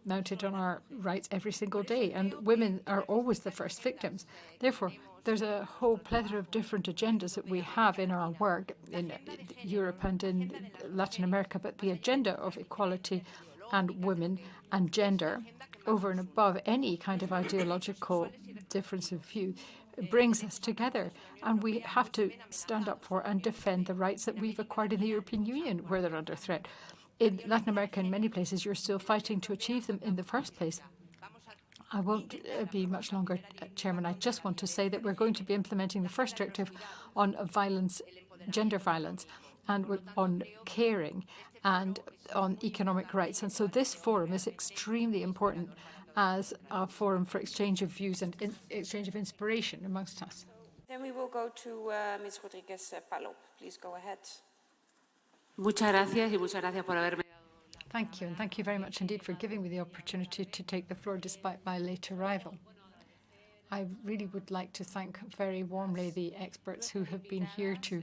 mounted on our rights every single day, and women are always the first victims. Therefore, there's a whole plethora of different agendas that we have in our work in Europe and in Latin America, but the agenda of equality and women and gender, over and above any kind of ideological difference of view, brings us together, and we have to stand up for and defend the rights that we've acquired in the European Union where they're under threat. In Latin America, in many places, you're still fighting to achieve them in the first place. I won't be much longer, Chairman. I just want to say that we're going to be implementing the first directive on violence, gender violence, and on caring and on economic rights. And so this forum is extremely important as a forum for exchange of views and exchange of inspiration amongst us. Then we will go to Ms. Rodriguez Palop. Please go ahead. Muchas gracias y muchas gracias por haberme. Thank you, and thank you very much indeed for giving me the opportunity to take the floor despite my late arrival. I really would like to thank very warmly the experts who have been here to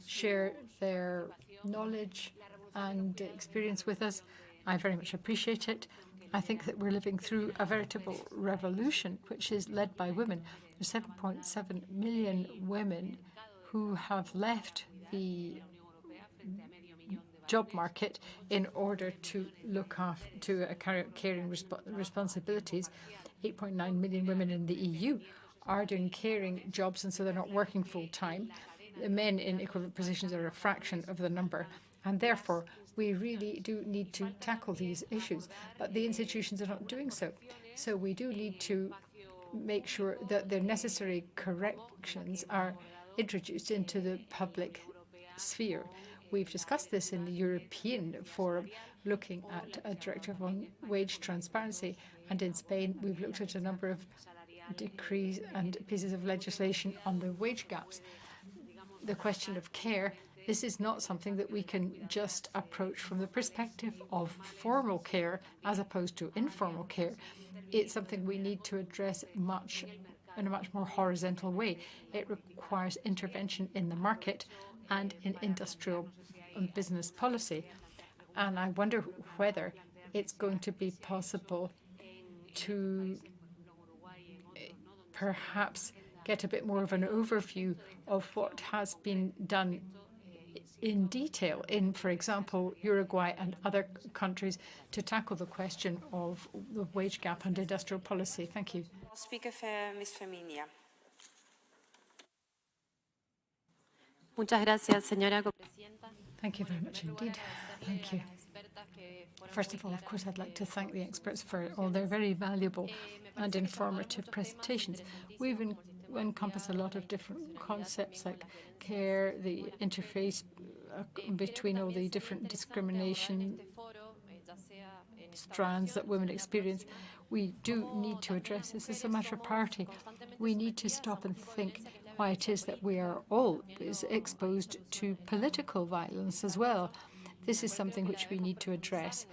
share their knowledge and experience with us. I very much appreciate it. I think that we're living through a veritable revolution, which is led by women. There's 7.7 million women who have left the job market in order to look after carry out caring responsibilities. 8.9 million women in the EU are doing caring jobs, and so they're not working full time. The men in equivalent positions are a fraction of the number, and therefore we really do need to tackle these issues, but the institutions are not doing so. So we do need to make sure that the necessary corrections are introduced into the public sphere. We've discussed this in the European Forum, looking at a directive on wage transparency. And in Spain, we've looked at a number of decrees and pieces of legislation on the wage gaps. The question of care, this is not something that we can just approach from the perspective of formal care as opposed to informal care. It's something we need to address in a much more horizontal way. It requires intervention in the market and in industrial and business policy. And I wonder whether it's going to be possible to perhaps get a bit more of an overview of what has been done in detail in, for example, Uruguay and other countries to tackle the question of the wage gap and industrial policy. Thank you. Speaker Ms. Firminia. Thank you very much indeed. Thank you. First of all, of course, I'd like to thank the experts for all their very valuable and informative presentations. We've encompassed a lot of different concepts like care, the interface between all the different discrimination strands that women experience. We do need to address this as a matter of priority. We need to stop and think why it is that we are all exposed to political violence as well. This is something which we need to address,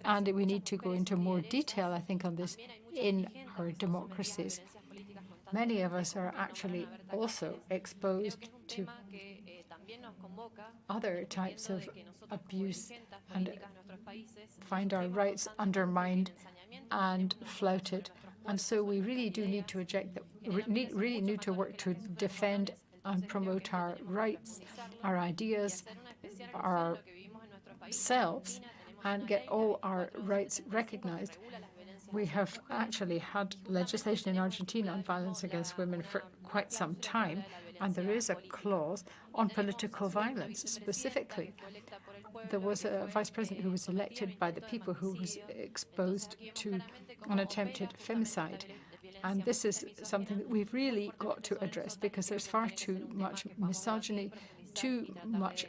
and we need to go into more detail, I think, on this in our democracies. Many of us are actually also exposed to other types of abuse and find our rights undermined and flouted. And so we really do need to really need to work to defend and promote our rights, our ideas, ourselves, and get all our rights recognized. We have actually had legislation in Argentina on violence against women for quite some time, and there is a clause on political violence specifically. There was a vice president who was elected by the people who was exposed to an attempted femicide. And this is something that we've really got to address because there's far too much misogyny, too much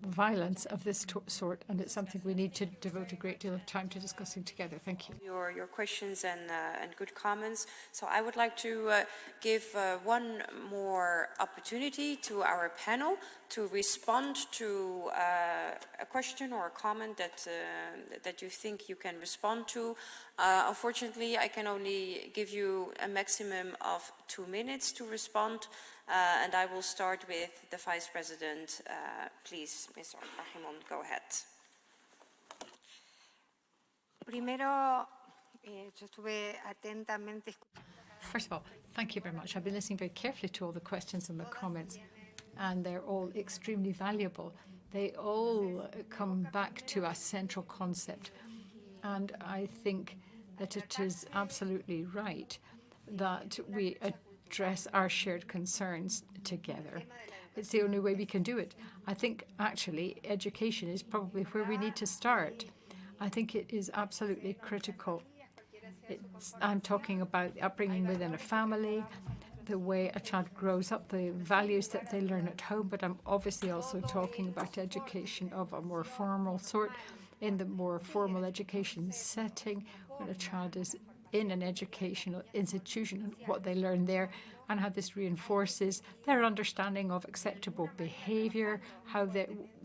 violence of this sort, and it's something we need to devote a great deal of time to discussing together. Thank you. Your questions and good comments. So I would like to give one more opportunity to our panel to respond to a question or a comment that you think you can respond to. Unfortunately, I can only give you a maximum of 2 minutes to respond. And I will start with the Vice President. Please, Mr. Argimon, go ahead. First of all, thank you very much. I've been listening very carefully to all the questions and the comments, and they're all extremely valuable. They all come back to a central concept, and I think that it is absolutely right that we address our shared concerns together. It's the only way we can do it. I think actually education is probably where we need to start. I think it is absolutely critical. I'm talking about upbringing within a family, the way a child grows up, the values that they learn at home, but I'm obviously also talking about education of a more formal sort, in the more formal education setting, when a child is in an educational institution and what they learn there and how this reinforces their understanding of acceptable behavior,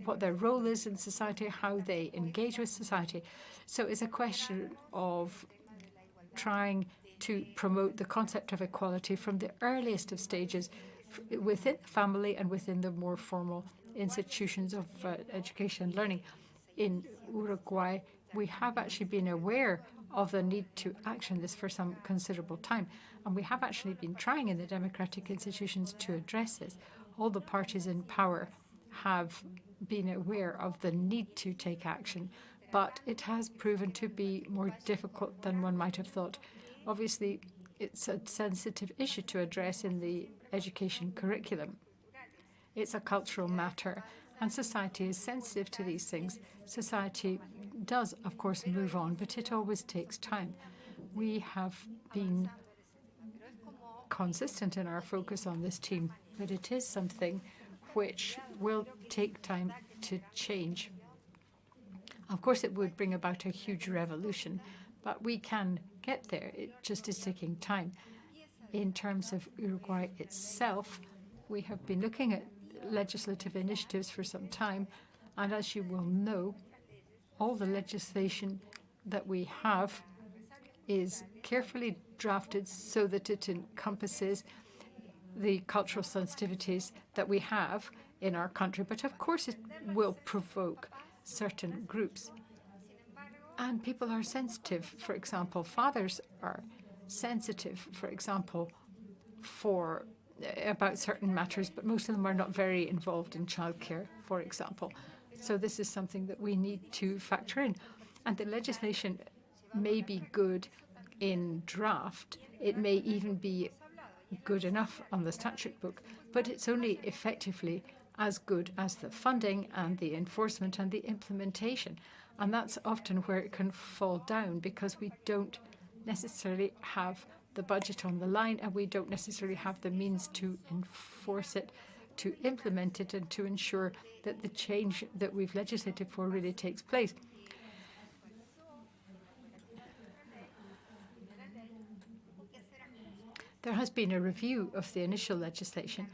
what their role is in society, how they engage with society. So it's a question of trying to promote the concept of equality from the earliest of stages within family and within the more formal institutions of education and learning. In Uruguay, we have actually been aware of the need to action this for some considerable time. And we have actually been trying in the democratic institutions to address this. All the parties in power have been aware of the need to take action, but it has proven to be more difficult than one might have thought. Obviously, it's a sensitive issue to address in the education curriculum. It's a cultural matter, and society is sensitive to these things. Society does, of course, move on, but it always takes time. We have been consistent in our focus on this team, but it is something which will take time to change. Of course, it would bring about a huge revolution, but we can get there. It just is taking time. In terms of Uruguay itself, we have been looking at legislative initiatives for some time, and as you will know, all the legislation that we have is carefully drafted so that it encompasses the cultural sensitivities that we have in our country. But of course, it will provoke certain groups. And people are sensitive. For example, fathers are sensitive, for example, about certain matters, but most of them are not very involved in childcare, for example. So this is something that we need to factor in. And the legislation may be good in draft. It may even be good enough on the statute book, but it's only effectively as good as the funding and the enforcement and the implementation. And that's often where it can fall down, because we don't necessarily have the budget on the line, and we don't necessarily have the means to enforce it, to implement it, and to ensure that the change that we've legislated for really takes place. There has been a review of the initial legislation,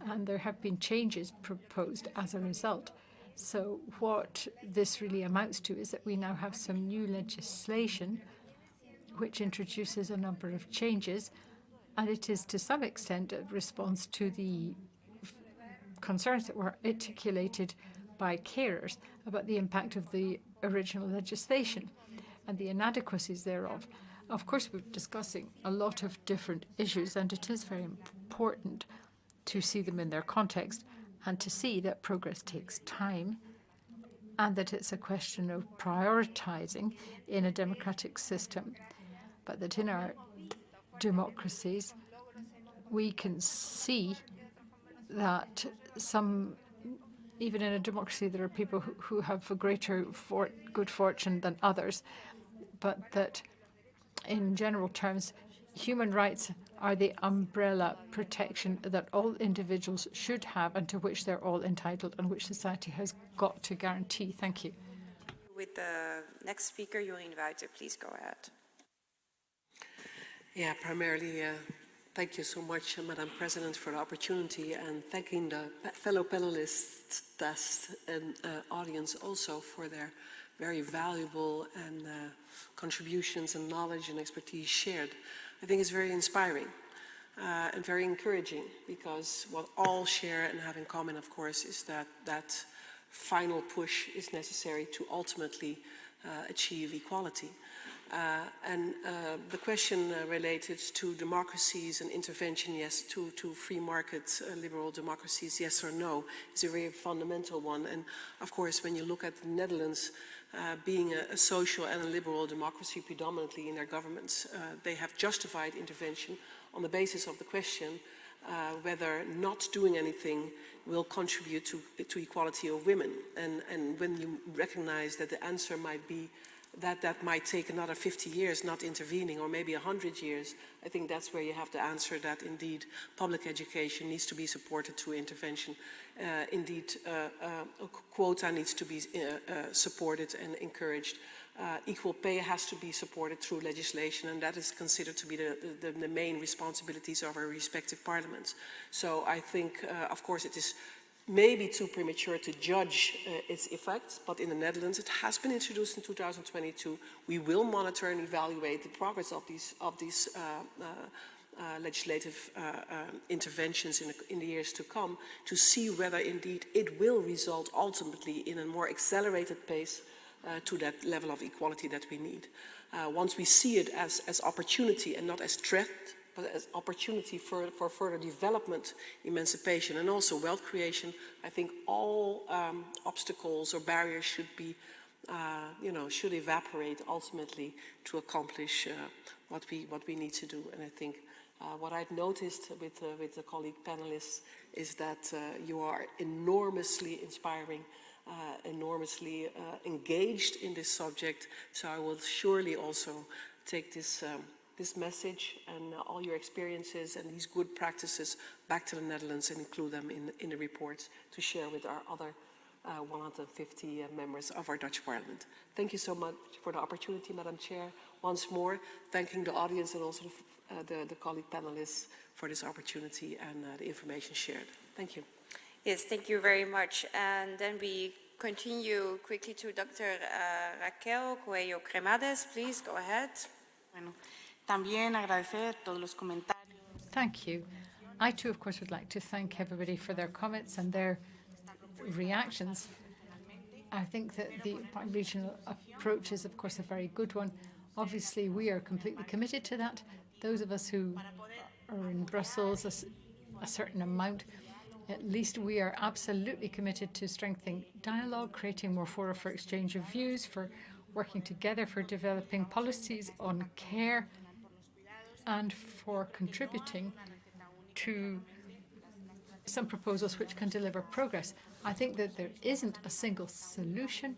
and there have been changes proposed as a result. So what this really amounts to is that we now have some new legislation which introduces a number of changes, and it is to some extent a response to the concerns that were articulated by carers about the impact of the original legislation and the inadequacies thereof. Of course, we're discussing a lot of different issues, and it is very important to see them in their context and to see that progress takes time and that it's a question of prioritizing in a democratic system, but that in our democracies we can see that even in a democracy, there are people who have a greater good fortune than others, but that in general terms, human rights are the umbrella protection that all individuals should have and to which they're all entitled and which society has got to guarantee. Thank you. With the next speaker, Jorien Wuiten, please go ahead. Yeah, primarily, thank you so much, Madam President, for the opportunity, and thanking the fellow panelists and audience also for their very valuable and contributions and knowledge and expertise shared. I think it's very inspiring and very encouraging, because what all share and have in common, of course, is that that final push is necessary to ultimately achieve equality. The question related to democracies and intervention, yes, to free market liberal democracies, yes or no, is a very fundamental one. And of course, when you look at the Netherlands being a social and a liberal democracy predominantly in their governments, they have justified intervention on the basis of the question whether not doing anything will contribute to equality of women. And when you recognize that the answer might be that might take another 50 years not intervening, or maybe 100 years, I think that's where you have to answer that indeed public education needs to be supported through intervention. Indeed, quota needs to be supported and encouraged. Equal pay has to be supported through legislation, and that is considered to be the main responsibilities of our respective parliaments. So I think, of course, it is maybe too premature to judge its effects, but in the Netherlands it has been introduced in 2022. We will monitor and evaluate the progress of these legislative interventions in the years to come, to see whether indeed it will result ultimately in a more accelerated pace to that level of equality that we need. once we see it as opportunity and not as threat, but as opportunity for further development, emancipation, and also wealth creation, I think all obstacles or barriers should be, should evaporate ultimately to accomplish what we need to do. And I think what I've noticed with the colleague panelists is that you are enormously inspiring, enormously engaged in this subject. So I will surely also take this message and all your experiences and these good practices back to the Netherlands and include them in the reports to share with our other 150 members of our Dutch Parliament. Thank you so much for the opportunity, Madam Chair. Once more, thanking the audience and also the colleague panelists for this opportunity and the information shared. Thank you. Yes, thank you very much. And then we continue quickly to Dr. Raquel Coello Cremades. Please go ahead. Bueno, también agradecer todos los comentarios. Thank you. I too, of course, would like to thank everybody for their comments and their reactions. I think that the regional approach is, of course, a very good one. Obviously, we are completely committed to that. Those of us who are in Brussels, a certain amount, at least we are absolutely committed to strengthening dialogue, creating more fora for exchange of views, for working together, for developing policies on care, and for contributing to some proposals which can deliver progress. I think that there isn't a single solution,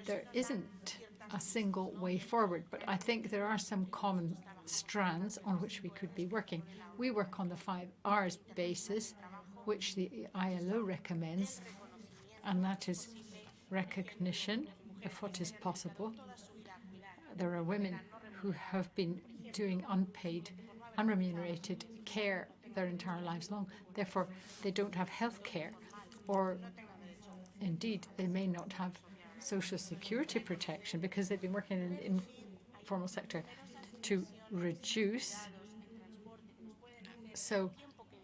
there isn't a single way forward, but I think there are some common strands on which we could be working. We work on the 5 R's basis, which the ILO recommends, and that is recognition of what is possible. There are women who have been doing unpaid, unremunerated care their entire lives long. Therefore, they don't have health care, or indeed, they may not have social security protection because they've been working in the informal sector to reduce. So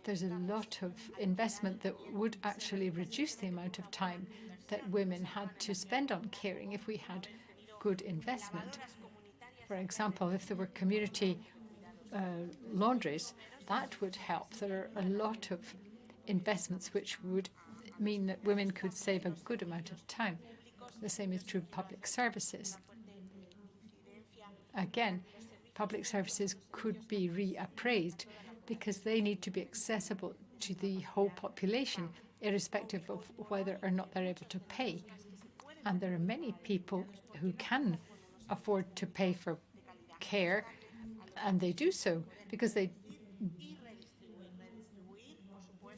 there's a lot of investment that would actually reduce the amount of time that women had to spend on caring if we had good investment. For example, if there were community laundries, that would help. There are a lot of investments which would mean that women could save a good amount of time. The same is true of public services. Again, public services could be reappraised because they need to be accessible to the whole population, irrespective of whether or not they're able to pay. And there are many people who can afford to pay for care, and they do so because they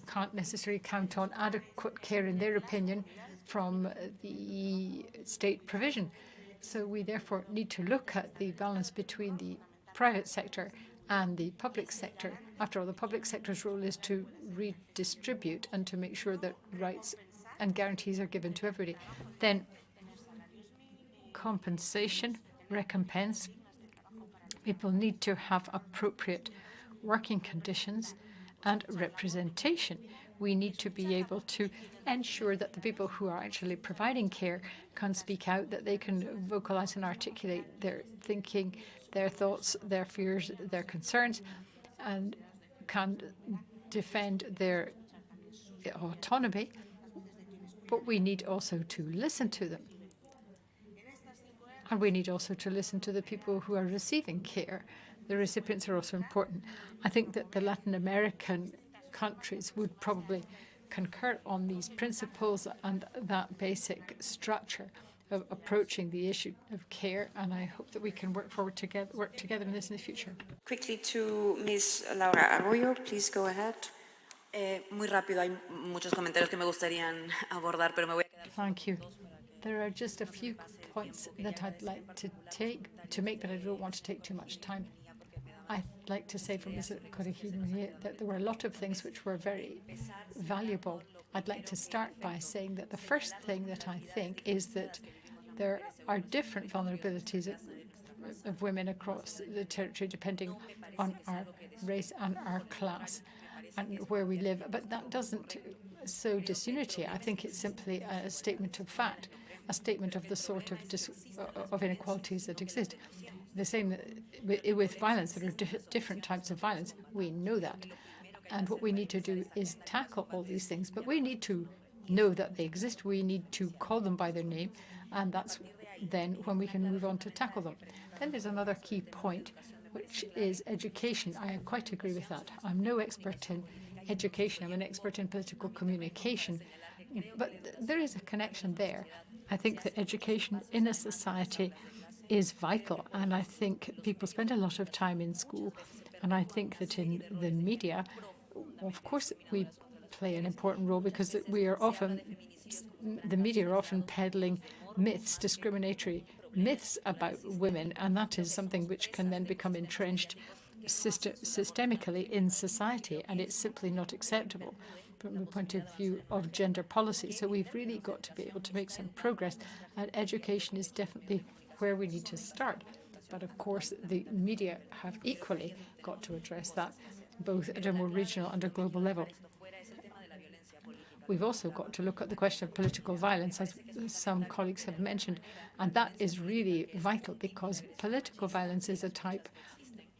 can't necessarily count on adequate care, in their opinion, from the state provision. So we therefore need to look at the balance between the private sector and the public sector. After all, the public sector's role is to redistribute and to make sure that rights and guarantees are given to everybody. Then compensation, recompense. People need to have appropriate working conditions and representation. We need to be able to ensure that the people who are actually providing care can speak out, that they can vocalize and articulate their thinking, their thoughts, their fears, their concerns, and can defend their autonomy. But we need also to listen to them. And we need also to listen to the people who are receiving care. The recipients are also important. I think that the Latin American countries would probably concur on these principles and that basic structure of approaching the issue of care, and I hope that we can work together in this in the future. Quickly to Ms. Laura Arroyo, please go ahead. Muy rápido, hay muchos comentarios que me gustarían abordar, pero me voy a quedar. Thank you. There are just a few points that I'd like to make, but I don't want to take too much time. I'd like to say from Ms. Corregidora that there were a lot of things which were very valuable. I'd like to start by saying that the first thing that I think is that there are different vulnerabilities of women across the territory depending on our race and our class and where we live. But that doesn't sow disunity. I think it's simply a statement of fact, a statement of the sort of inequalities that exist. the same with violence. There are different types of violence. We know that. And what we need to do is tackle all these things. But we need to know that they exist. We need to call them by their name. And that's then when we can move on to tackle them. Then there's another key point, which is education. I quite agree with that. I'm no expert in education. I'm an expert in political communication. But there is a connection there. I think that education in a society is vital. And I think people spend a lot of time in school. And I think that in the media, of course, we play an important role because the media are often peddling myths, discriminatory myths about women. And that is something which can then become entrenched systemically in society. And it's simply not acceptable from the point of view of gender policy. So we've really got to be able to make some progress, and education is definitely where we need to start. But of course, the media have equally got to address that, both at a more regional and a global level. We've also got to look at the question of political violence, as some colleagues have mentioned, and that is really vital because political violence is a type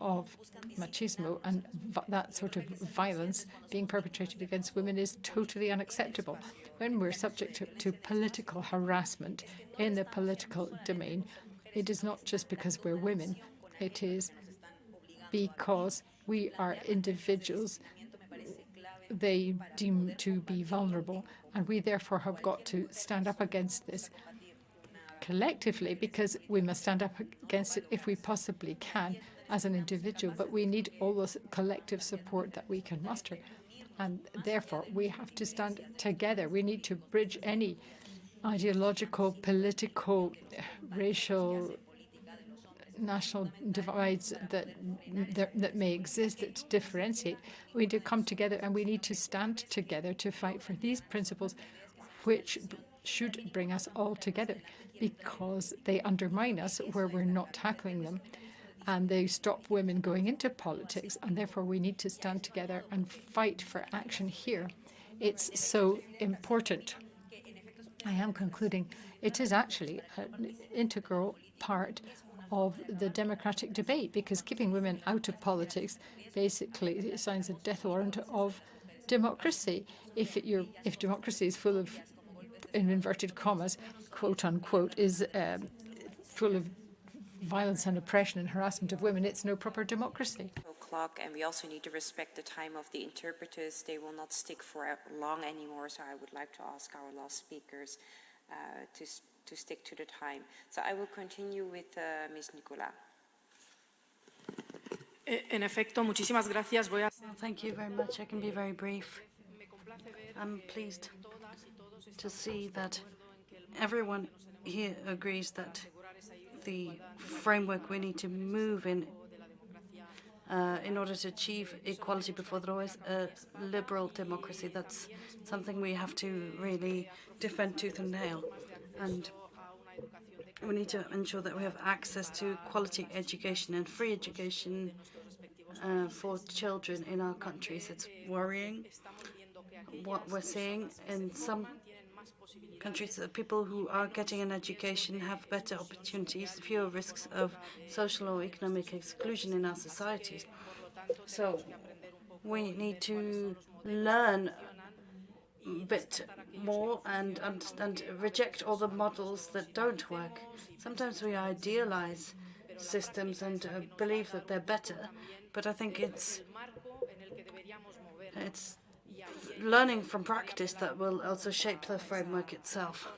of machismo, and that sort of violence being perpetrated against women is totally unacceptable. When we're subject to political harassment in the political domain, it is not just because we're women, it is because we are individuals they deem to be vulnerable, and we therefore have got to stand up against this collectively, because we must stand up against it if we possibly can as an individual, but we need all the collective support that we can muster. And therefore, we have to stand together. We need to bridge any ideological, political, racial, national divides that may exist, that differentiate. We need to come together and we need to stand together to fight for these principles, which should bring us all together, because they undermine us where we're not tackling them, and they stop women going into politics, and therefore we need to stand together and fight for action here. It's so important. I am concluding. It is actually an integral part of the democratic debate, because keeping women out of politics basically signs a death warrant of democracy. If democracy is full of, in inverted commas, quote unquote, is full of violence and oppression and harassment of women, it's no proper democracy. O'clock, and we also need to respect the time of the interpreters. They will not stick for long anymore, so I would like to ask our last speakers to stick to the time. So I will continue with Ms. Nicola. En efecto, muchísimas gracias. Thank you very much. I can be very brief. I'm pleased to see that everyone here agrees that the framework we need to move in order to achieve equality before the law is a liberal democracy. That's something we have to really defend tooth and nail. And we need to ensure that we have access to quality education and free education for children in our countries. It's worrying what we're seeing in some countries. That people who are getting an education have better opportunities, fewer risks of social or economic exclusion in our societies. So we need to learn a bit more and reject all the models that don't work. Sometimes we idealize systems and believe that they're better, but I think it's learning from practice that will also shape the framework itself.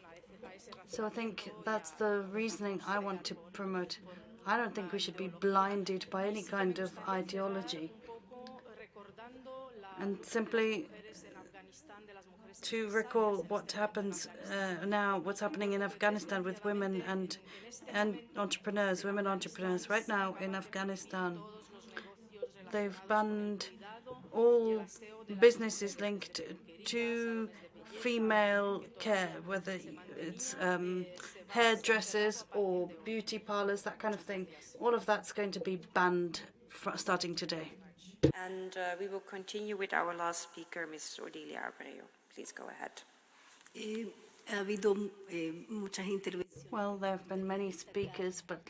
So I think that's the reasoning I want to promote. I don't think we should be blinded by any kind of ideology. And simply to recall what happens now, what's happening in Afghanistan with women and entrepreneurs, women entrepreneurs. Right now in Afghanistan, they've banned all businesses linked to female care, whether it's hairdressers or beauty parlors, that kind of thing. All of that's going to be banned starting today. And we will continue with our last speaker, Ms. Odilia Abreu. Please go ahead. Ha habido muchas intervenciones. Well, there have been many speakers, but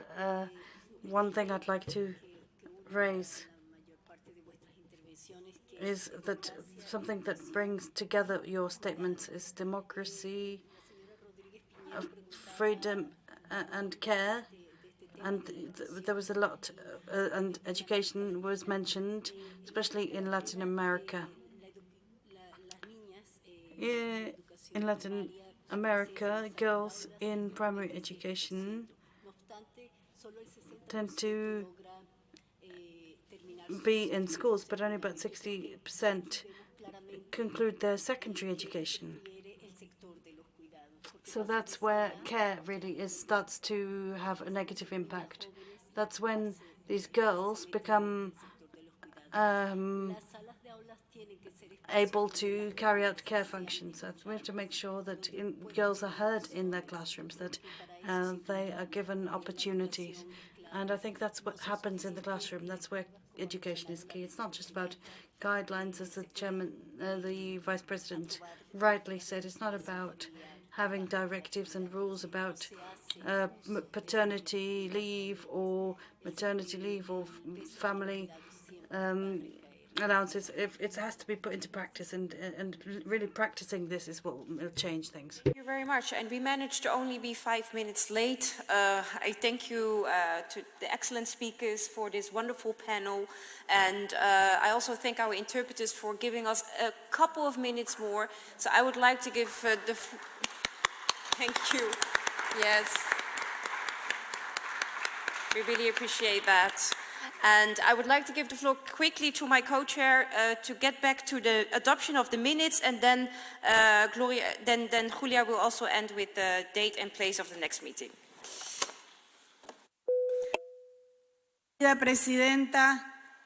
One thing I'd like to raise is that something that brings together your statements is democracy, freedom, and care. And there was a lot, and education was mentioned, especially in Latin America. In Latin America, girls in primary education tend to be in schools, but only about 60% conclude their secondary education. So that's where care really starts to have a negative impact. That's when these girls become able to carry out care functions. So we have to make sure that girls are heard in their classrooms, that they are given opportunities. And I think that's what happens in the classroom. That's where education is key. It's not just about guidelines, as the chairman, the vice president rightly said. It's not about having directives and rules about paternity leave or maternity leave or family allowances. If it has to be put into practice, and really practicing this is what will change things. Thank you very much. And we managed to only be 5 minutes late. I thank you to the excellent speakers for this wonderful panel. And I also thank our interpreters for giving us a couple of minutes more. So I would like to give thank you. Yes. We really appreciate that. And I would like to give the floor quickly to my co-chair to get back to the adoption of the minutes, and then then Julia will also end with the date and place of the next meeting. Gracias, Presidenta.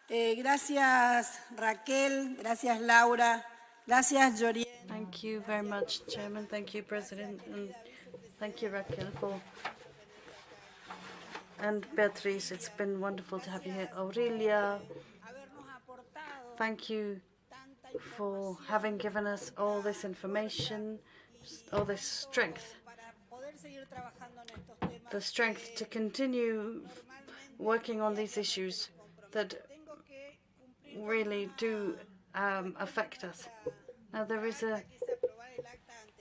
Gracias, Raquel. Gracias, Laura. Gracias, Jorien. Thank you very much, Chairman. Thank you, President. And thank you, Raquel, and Beatriz. It's been wonderful to have you here. Aurelia, thank you for having given us all this information, all this strength. The strength to continue working on these issues that really do affect us. Now, there is a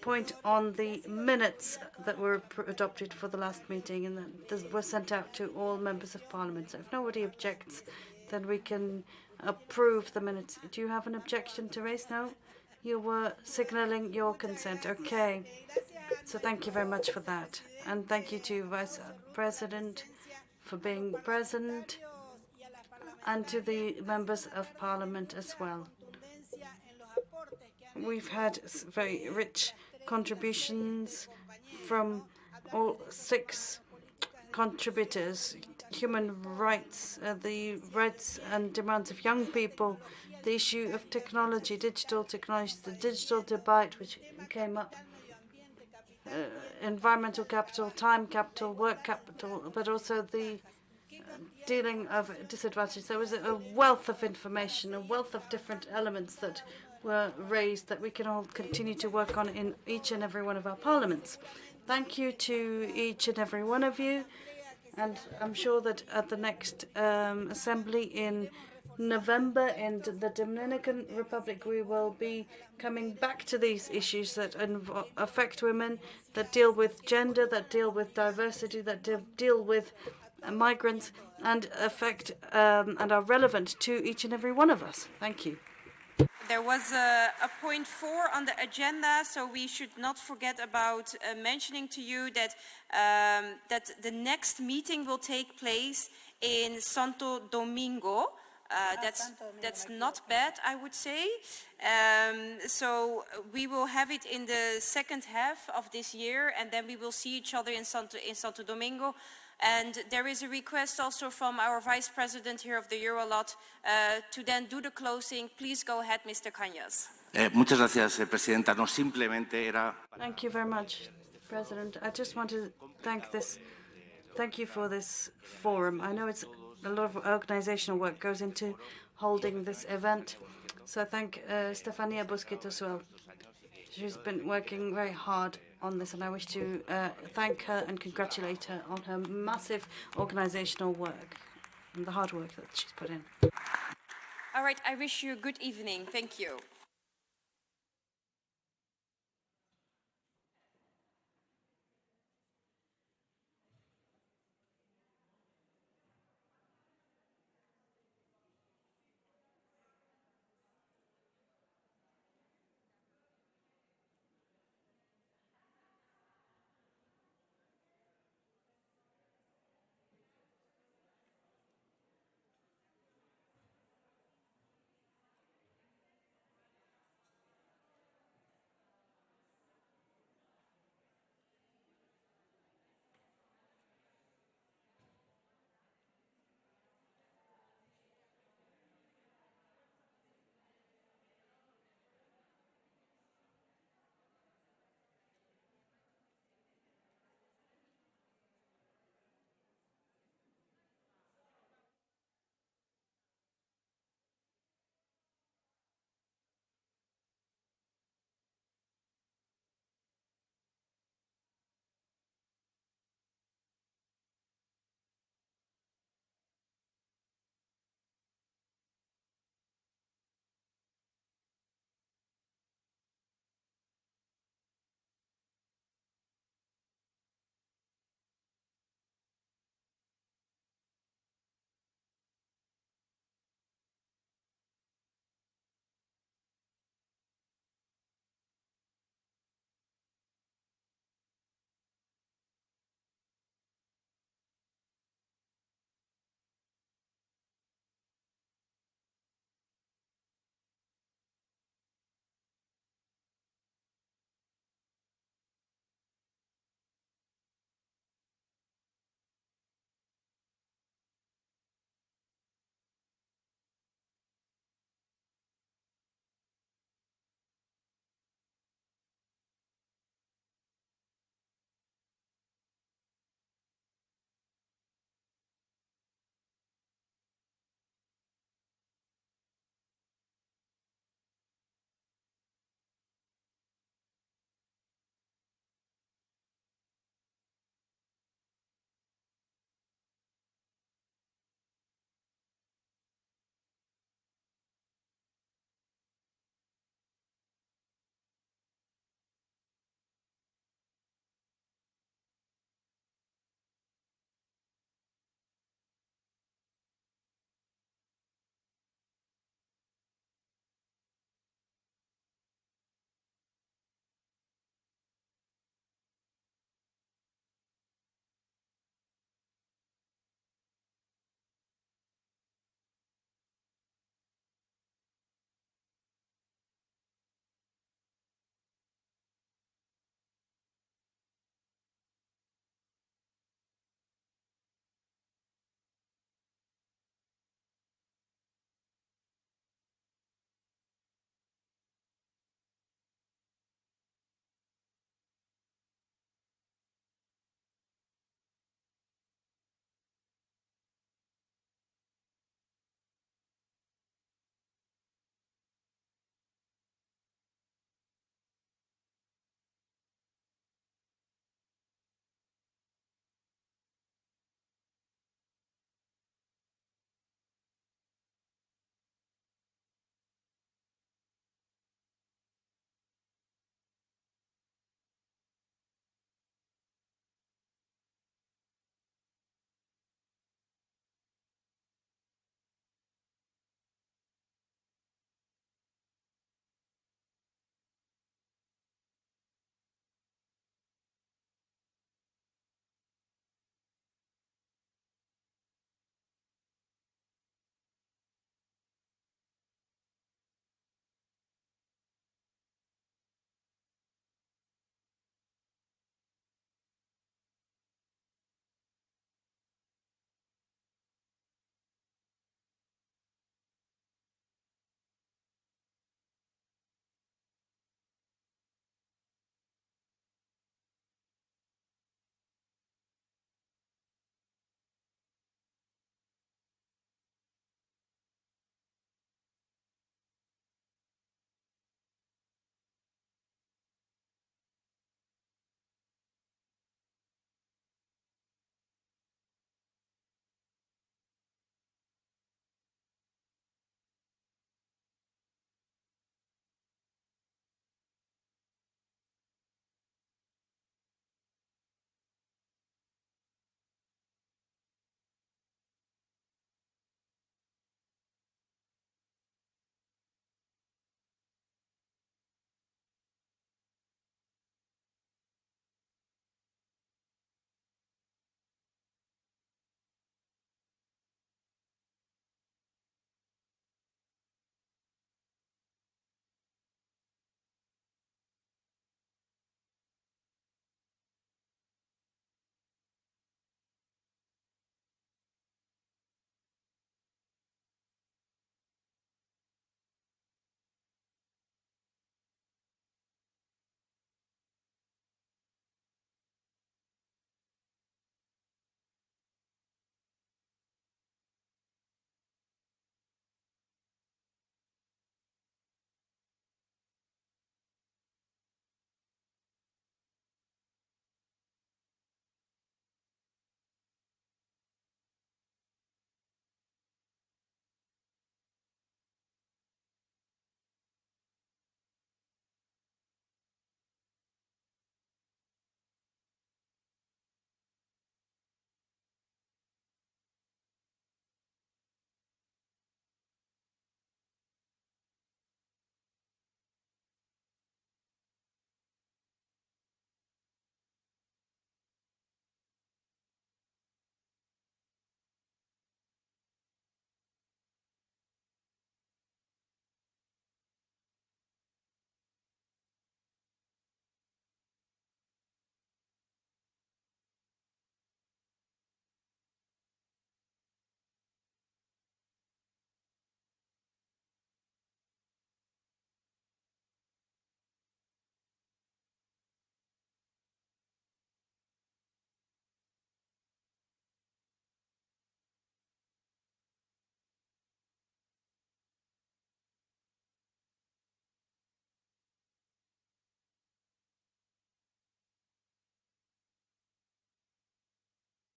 point on the minutes that were adopted for the last meeting, and that were sent out to all members of parliament. So if nobody objects, then we can approve the minutes. Do you have an objection to raise? No? You were signaling your consent. Okay. So thank you very much for that. And thank you to Vice President for being present, and to the members of parliament as well. We've had very rich contributions from all 6 contributors: human rights, the rights and demands of young people, the issue of technology, digital technology, the digital debate which came up, environmental capital, time capital, work capital, but also the dealing of disadvantage. There was a wealth of information, a wealth of different elements that were raised that we can all continue to work on in each and every one of our parliaments. Thank you to each and every one of you, and I'm sure that at the next assembly in November in the Dominican Republic, we will be coming back to these issues that affect women, that deal with gender, that deal with diversity, that deal with migrants, and affect and are relevant to each and every one of us. Thank you. There was a point 4 on the agenda, so we should not forget about mentioning to you that that the next meeting will take place in Santo Domingo. That's not bad, I would say. So we will have it in the second half of this year, and then we will see each other in Santo Domingo. And there is a request also from our Vice President here of the EuroLat to then do the closing. Please go ahead, Mr. Cañas. Muchas gracias, Presidenta. No, simplemente era... Thank you very much, President. I just want to thank you for this forum. I know it's a lot of organizational work goes into holding this event. So I thank Stefania Busquet as well. She's been working very hard on this, and I wish to thank her and congratulate her on her massive organisational work and the hard work that she's put in. All right, I wish you a good evening. Thank you.